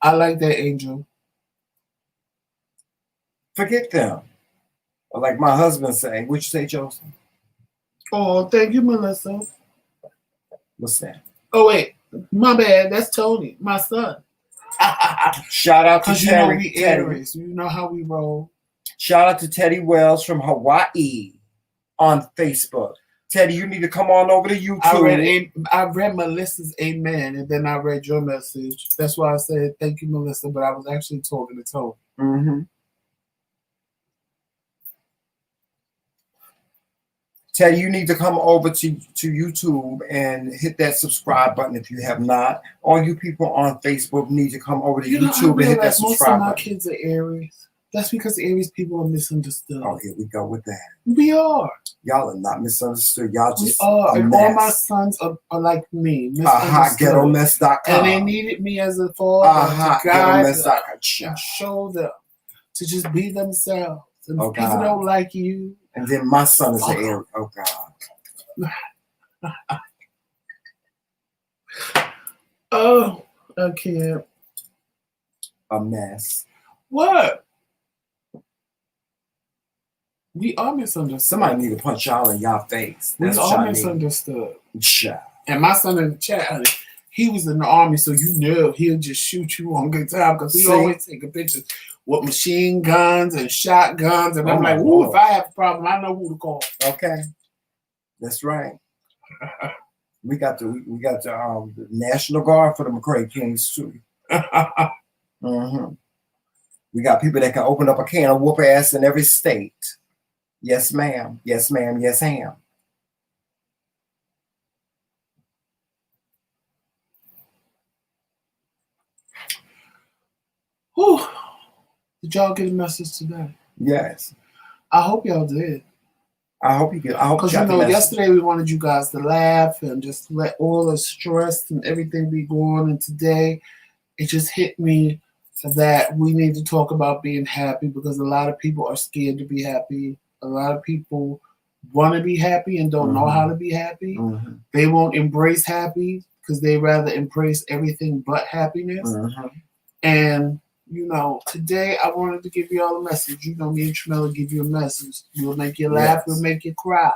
S1: I like that, Angel.
S2: Forget them. Or like my husband saying, what you say, Joseph?
S1: Oh, thank you, Melissa.
S2: What's that?
S1: Oh, wait. My bad. That's Tony, my son.
S2: Shout out to Terry.
S1: We Aries. You know how we roll.
S2: Shout out to Teddy Wells from Hawaii on Facebook. Teddy, you need to come on over to YouTube.
S1: I read Melissa's amen, and then I read your message. That's why I said thank you, Melissa, but I was actually talking to Tony.
S2: Teddy, you need to come over to YouTube and hit that subscribe button if you have not. All you people on Facebook need to come over to YouTube and hit that subscribe button.
S1: Most of my kids are Aries. That's because Aries people are misunderstood.
S2: Oh, here we go with that.
S1: We are.
S2: Y'all are not misunderstood. Y'all just
S1: and all my sons are like me.
S2: Ghettomess.com.
S1: And they needed me as a father to guide them and show them to just be themselves. And if people don't like you.
S2: And then my son is an Aries. Oh, God.
S1: Oh, I can't.
S2: A mess.
S1: What? We are misunderstood.
S2: Somebody need to punch y'all in y'all face.
S1: We are misunderstood.
S2: Sure.
S1: And my son in the chat, he was in the army, so you know he'll just shoot you on good time because he always taking pictures with machine guns and shotguns. And I'm like, ooh, if I have a problem, I know who to call.
S2: Okay. That's right. We got the National Guard for the McRae Kingz too. We got people that can open up a can of whoop ass in every state. Yes, ma'am. Yes, ma'am. Yes, ma'am.
S1: Whew. Did y'all get a message today?
S2: Yes.
S1: I hope y'all did.
S2: I hope you get. I hope
S1: because yesterday we wanted you guys to laugh and just let all the stress and everything be gone. And today, it just hit me that we need to talk about being happy because a lot of people are scared to be happy. A lot of people want to be happy and don't know how to be happy. They won't embrace happy because they rather embrace everything but happiness. And today I wanted to give you all a message. Me and Tremella give you a message. We'll make you laugh, we'll make you cry.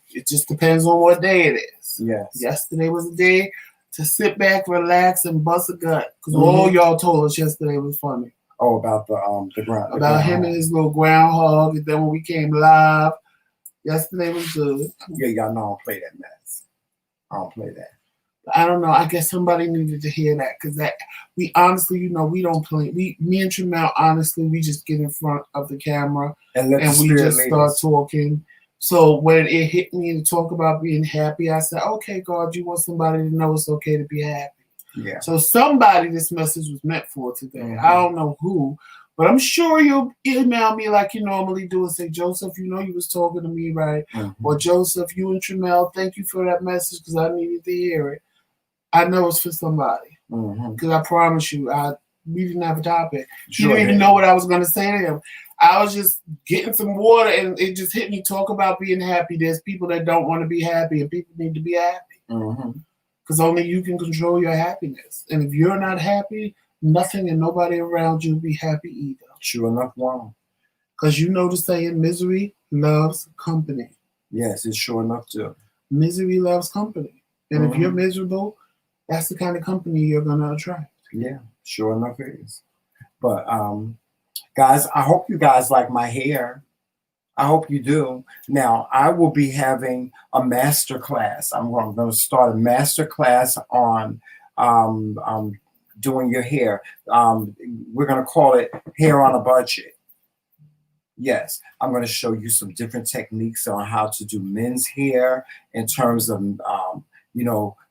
S1: It just depends on what day it is. Yesterday was a day to sit back, relax, and bust a gut. Because all y'all told us yesterday was funny.
S2: Oh, about the ground.
S1: About him and his little groundhog. And then when we came live, yesterday was good.
S2: Yeah, y'all know I don't play that mess. I don't play that.
S1: I don't know. I guess somebody needed to hear that because we honestly, we don't play. Me and Tremel, honestly, we just get in front of the camera and we just start talking. So when it hit me to talk about being happy, I said, okay, God, you want somebody to know it's okay to be happy.
S2: Yeah.
S1: So somebody this message was meant for today. I don't know who, but I'm sure you'll email me like you normally do and say, Joseph, you was talking to me, right? Or Joseph, you and Tremel, thank you for that message because I needed to hear it. I know it's for somebody because I promise you, we didn't have a topic. She didn't even know what I was going to say to him. I was just getting some water and it just hit me. Talk about being happy. There's people that don't want to be happy and people need to be happy because only you can control your happiness. And if you're not happy, nothing and nobody around you will be happy either.
S2: Sure enough, wrong.
S1: Because the saying, misery loves company.
S2: Yes, it's sure enough too.
S1: Misery loves company. And if you're miserable, that's the kind of company you're going to attract.
S2: Yeah, sure enough it is. But, guys, I hope you guys like my hair. I hope you do. Now, I will be having a master class. I'm going to start a master class on doing your hair. We're going to call it Hair on a Budget. Yes, I'm going to show you some different techniques on how to do men's hair in terms of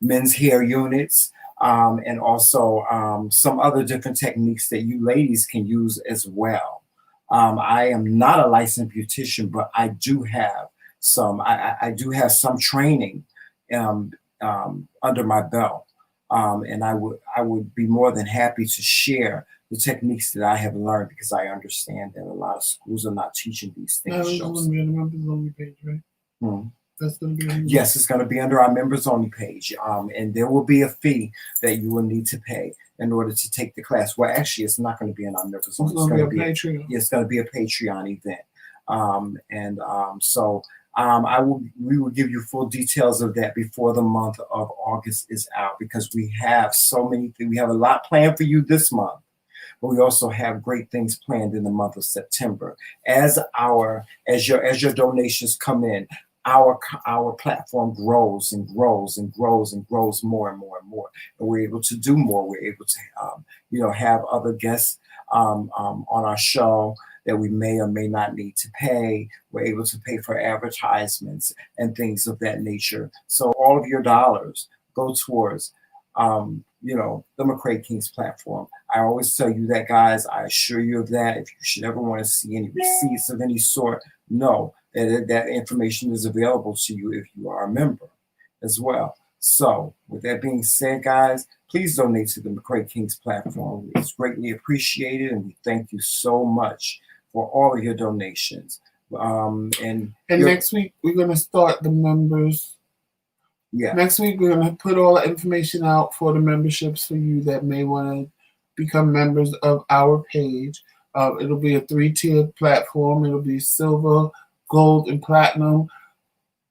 S2: men's hair units, and also some other different techniques that you ladies can use as well. I am not a licensed beautician, but I do have some. I do have some training under my belt, and I would be more than happy to share the techniques that I have learned because I understand that a lot of schools are not teaching these things.
S1: That's going to be on the members only page, right? That's going to be
S2: yes, it's going to be under our members only page, and there will be a fee that you will need to pay in order to take the class. Well, actually, it's not going to be in our members only.
S1: It's going to be a Patreon.
S2: It's going to be a Patreon event, so we will give you full details of that before the month of August is out because we have so many things. We have a lot planned for you this month. But we also have great things planned in the month of September. As your donations come in, our platform grows and grows and grows and grows more and more and more, and we're able to do more. We're able to have other guests on our show that we may or may not need to pay. We're able to pay for advertisements and things of that nature. So all of your dollars go towards the McRae Kingz platform. I always tell you that, guys. I assure you of that. If you should ever want to see any receipts of any sort, know that information is available to you if you are a member as well. So with that being said, guys, please donate to the McRae Kingz platform. It's greatly appreciated, and we thank you so much for all of your donations. And
S1: next week we're going to start the members.
S2: Yeah.
S1: Next week we're going to put all the information out for the memberships for you that may want to become members of our page. It'll be a 3-tier platform. It'll be silver, gold, and platinum.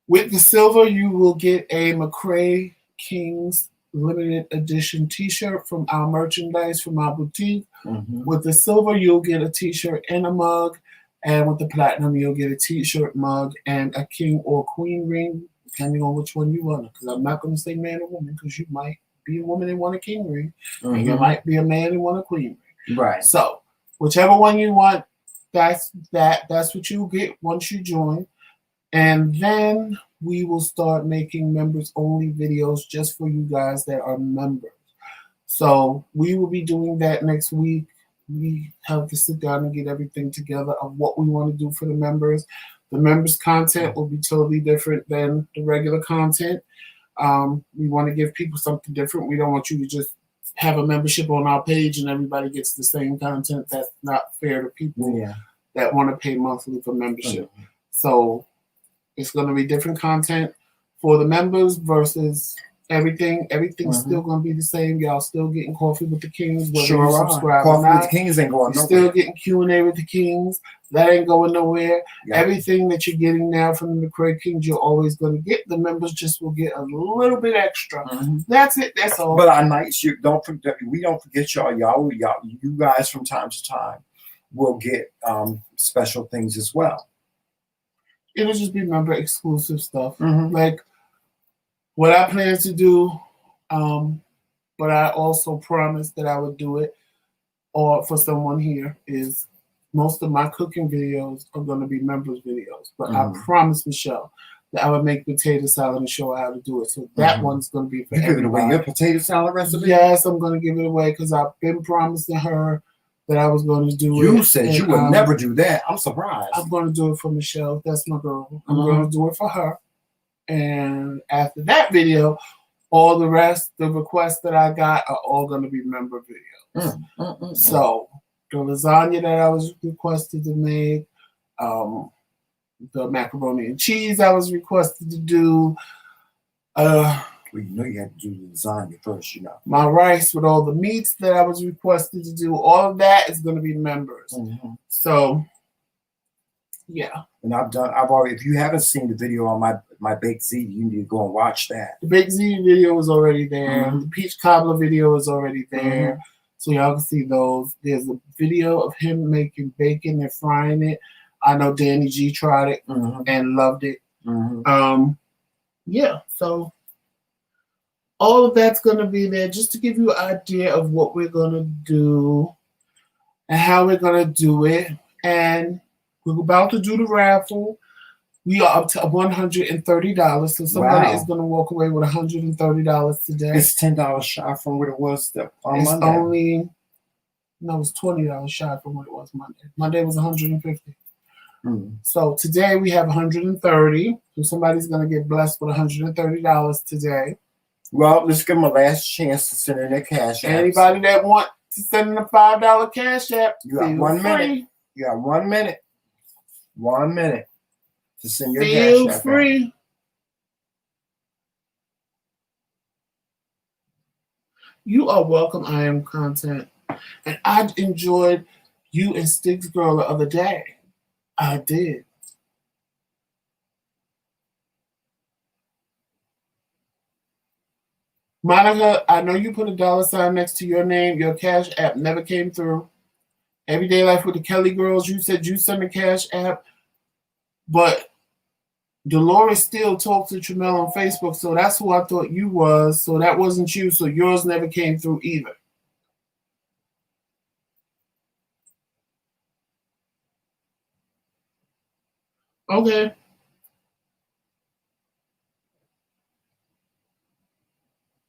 S1: With the silver, you will get a McRae Kingz limited edition t-shirt from our merchandise from our boutique. With the silver, you'll get a t-shirt and a mug. And with the platinum, you'll get a t-shirt, mug, and a king or queen ring, depending on which one you want. Because I'm not going to say man or woman, because you might be a woman and want a king ring, and you might be a man and want a queen ring.
S2: Right.
S1: So whichever one you want, that's what you get once you join. And then we will start making members only videos just for you guys that are members. So we will be doing that next week. We have to sit down and get everything together of what we want to do for the members. The members' content will be totally different than the regular content. We want to give people something different. We don't want you to just have a membership on our page and everybody gets the same content. That's not fair to people that want to pay monthly for membership. So it's going to be different content for the members versus everything. Everything's still going to be the same. Y'all still getting Coffee with the Kingz. Whether you subscribe
S2: Coffee
S1: or not.
S2: with the Kingz ain't going
S1: You're
S2: nowhere.
S1: still getting Q&A with the Kingz. That ain't going nowhere. Everything that you're getting now from the McRae Kingz, you're always going to get. The members just will get a little bit extra. That's it. That's all.
S2: But our nights, we don't forget y'all. You guys from time to time will get special things as well.
S1: It'll just be member exclusive stuff. Like what I plan to do, but I also promised that I would do it or for someone here is most of my cooking videos are going to be members videos. But I promised Michelle that I would make potato salad and show her how to do it. So that one's going to be for everybody.
S2: You give it away, your potato salad recipe?
S1: Yes, I'm going to give it away because I've been promising her that I was going to do it.
S2: You said you would never do that. I'm surprised.
S1: I'm going to do it for Michelle. That's my girl. I'm going to do it for her. And after that video, all the rest, the requests that I got are all going to be member videos. So the lasagna that I was requested to make, the macaroni and cheese I was requested to do.
S2: Well, you know you have to do the lasagna first, you know.
S1: My rice with all the meats that I was requested to do, all of that is going to be members. So, yeah.
S2: And I've already, if you haven't seen the video on my baked ziti, you need to go and watch that.
S1: The baked ziti video is already there. The peach cobbler video is already there. So y'all can see those. There's a video of him making bacon and frying it. I know Danny G tried it and loved it. Yeah, so all of that's going to be there just to give you an idea of what we're going to do and how we're going to do it. And we're about to do the raffle. We are up to $130. So somebody is going to walk away with $130 today.
S2: It's $10 shy from what it was on
S1: it's
S2: Monday.
S1: It's $20 shy from what it was Monday. Monday was $150. So today we have $130. So somebody's going to get blessed with $130 today.
S2: Well, let's give them a last chance to send in their cash app.
S1: Anybody that want to send in a $5 cash app,
S2: you got 1 minute. You got 1 minute. 1 minute to send your cash app. Feel free.
S1: You are welcome. I am content, and I enjoyed you and Sticks Girl the other day. I did. Monica, I know you put a $sign next to your name. Your cash app never came through. Everyday Life with the Kelly Girls, you said you sent a cash app, but Dolores still talks to Tramel on Facebook, so that's who I thought you was. So that wasn't you, so yours never came through either. Okay.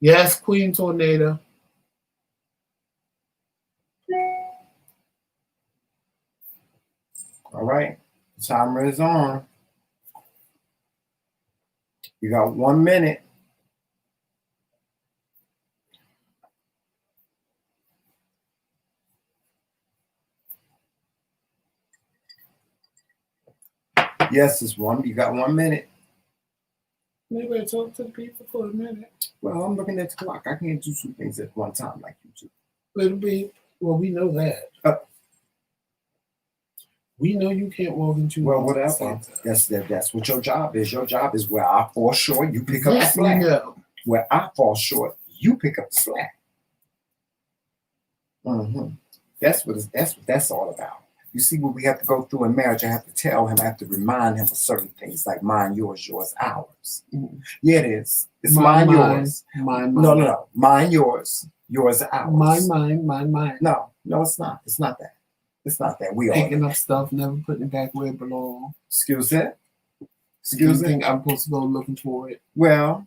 S1: Yes, Queen Tornado.
S2: All right. The timer is on. You got 1 minute. Yes, it's one. You got 1 minute.
S1: Maybe I talk to the people for a minute.
S2: Well, I'm looking at the clock. I can't do two things at one time like you do.
S1: It'll be, well, we know that. We know you can't walk into.
S2: Well, whatever. That's what your job is. Your job is where I fall short, you pick up the slack.
S1: No.
S2: Where I fall short, you pick up the slack. That's what that's all about. You see what we have to go through in marriage. I have to tell him. I have to remind him of certain things like mine, yours, ours. Yeah, it is. It's mine, yours.
S1: Mine.
S2: No. Mine, yours, ours.
S1: Mine.
S2: No, it's not. It's not that. It's not that. We are
S1: picking up stuff, never putting it back where it belongs.
S2: Excuse me?
S1: You think I'm supposed to go looking for it?
S2: Well,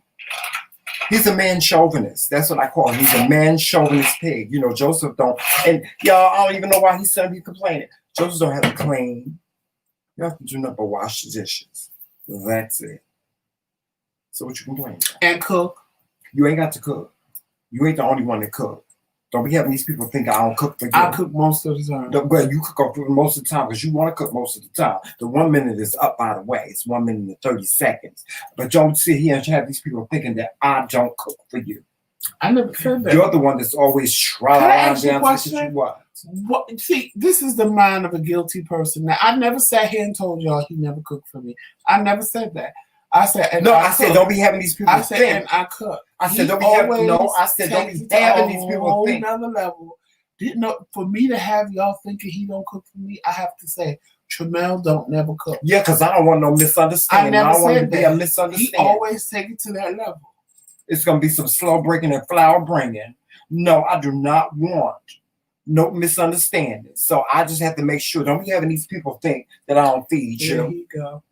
S2: he's a man chauvinist. That's what I call him. He's a man chauvinist pig. You know, Joseph don't. And y'all, I don't even know why he's suddenly complaining. Joseph don't have to clean. You have to do nothing but wash the dishes. That's it. So what you complaining about?
S1: And cook.
S2: You ain't got to cook. You ain't the only one that cook. Don't be having these people think I don't cook for you.
S1: I cook most of the time.
S2: Well, you cook most of the time because you want to cook most of the time. The 1 minute is up, by the way. It's 1 minute and 30 seconds. But don't sit here and have these people thinking that I don't cook for you.
S1: I never said that.
S2: You're the one that's always trying down to you what.
S1: What? See, this is the mind of a guilty person. Now, I never sat here and told y'all he never cooked for me. I never said that. I said, and
S2: no, I said, don't be having these people
S1: I said,
S2: think.
S1: and I cook.
S2: I said, don't be having, no, I said, don't be having these people think.
S1: Another level. Didn't know, for me to have y'all thinking he don't cook for me, I have to say, Tramel don't never cook.
S2: Yeah, because I don't want no misunderstanding.
S1: I never
S2: want
S1: said
S2: to be a misunderstanding.
S1: He always take it to that level.
S2: It's going to be some slow breaking and flour bringing. No, I do not want no misunderstanding. So I just have to make sure. Don't be having these people think that I don't feed you.
S1: There you go.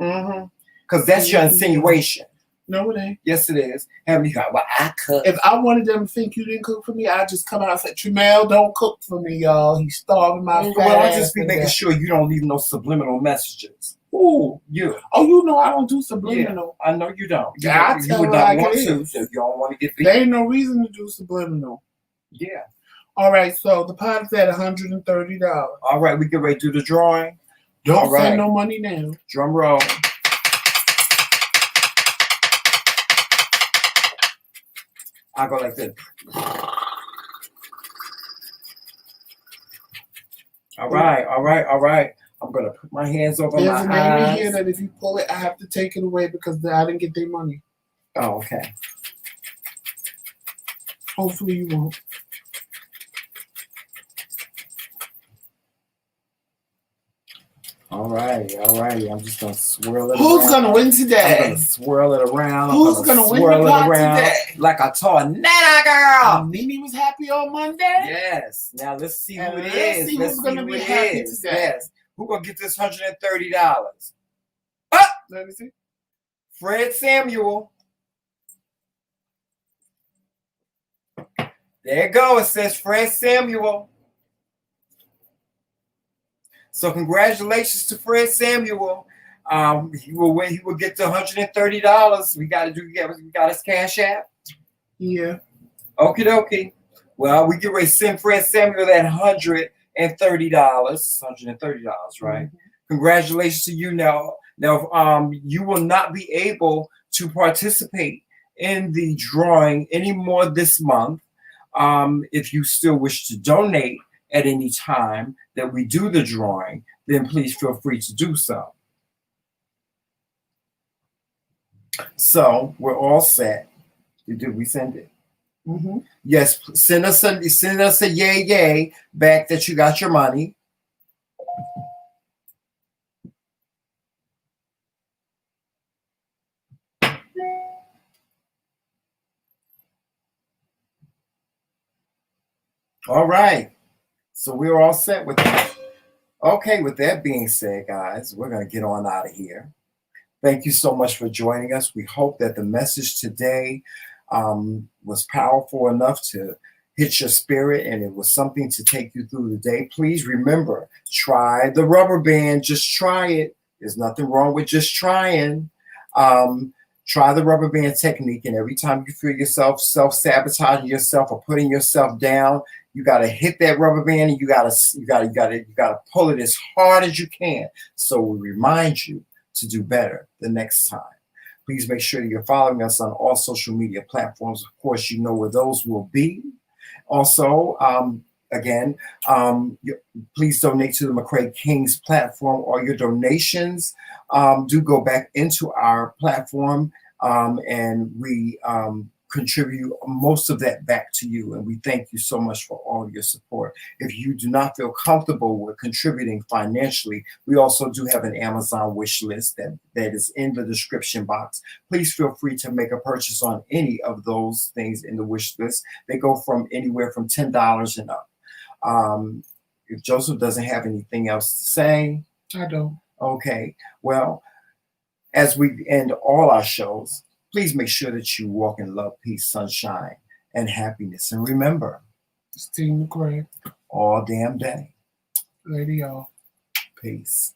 S2: Mm-hmm. Because that's your insinuation.
S1: No, it ain't.
S2: Yes, it is. Have me go, well, I cook.
S1: If I wanted them to think you didn't cook for me, I'd just come out and say, Tramel don't cook for me, y'all. He's starving my fast.
S2: Well, I just be making sure you don't leave no subliminal messages.
S1: Ooh,
S2: you.
S1: Oh, you know I don't do subliminal.
S2: Yeah, I know you don't.
S1: Yeah, I tell you like it is.
S2: So you don't want to get beat.
S1: There ain't no reason to do subliminal.
S2: Yeah.
S1: All right, so the pot is at $130.
S2: All right, we get ready to do the drawing.
S1: Don't send no money now.
S2: Drum roll. I go like this. All right. I'm gonna put my hands over
S1: There's
S2: my
S1: a name
S2: eyes.
S1: in here that if you pull it, I have to take it away because I didn't get their money.
S2: Oh, okay.
S1: Hopefully you won't.
S2: All right. I'm just gonna swirl it
S1: Who's
S2: around.
S1: gonna win today?
S2: I'm gonna swirl it around.
S1: Who's gonna win the pot today?
S2: Like a tornado, girl.
S1: Nene was happy on Monday.
S2: Yes. Now let's see who it
S1: Let's
S2: is.
S1: see who's gonna be happy today.
S2: Yes. Who gonna get this $130?
S1: Let me see.
S2: Fred Samuel. There you go. It says Fred Samuel. So congratulations to Fred Samuel. He will win. He will get the $130. We got his CashApp.
S1: Yeah.
S2: Okie dokie. Well, we get ready to send Fred Samuel that $130. $130, right? Mm-hmm. Congratulations to you. Now, you will not be able to participate in the drawing anymore this month. If you still wish to donate at any time that we do the drawing, then please feel free to do so. So we're all set. Did we send it?
S1: Mm-hmm.
S2: Yes, send us a yay back that you got your money. All right. So we're all set with that. Okay, with that being said, guys, we're going to get on out of here. Thank you so much for joining us. We hope that the message today was powerful enough to hit your spirit and it was something to take you through the day. Please remember, try the rubber band. Just try it. There's nothing wrong with just trying. Try the rubber band technique, and every time you feel yourself self-sabotaging yourself or putting yourself down, you got to hit that rubber band and you got to pull it as hard as you can. So we remind you to do better the next time. Please make sure that you're following us on all social media platforms. Of course, you know where those will be. Also, please donate to the McRae Kingz platform. All your donations do go back into our platform, and we contribute most of that back to you. And we thank you so much for all your support. If you do not feel comfortable with contributing financially, we also do have an Amazon wish list that is in the description box. Please feel free to make a purchase on any of those things in the wish list. They go from anywhere from $10 and up. If Joseph doesn't have anything else to say,
S1: I don't.
S2: Okay. Well, as we end all our shows, please make sure that you walk in love, peace, sunshine, and happiness. And remember,
S1: it's TheMcRae
S2: all damn day.
S1: Lady y'all.
S2: Peace.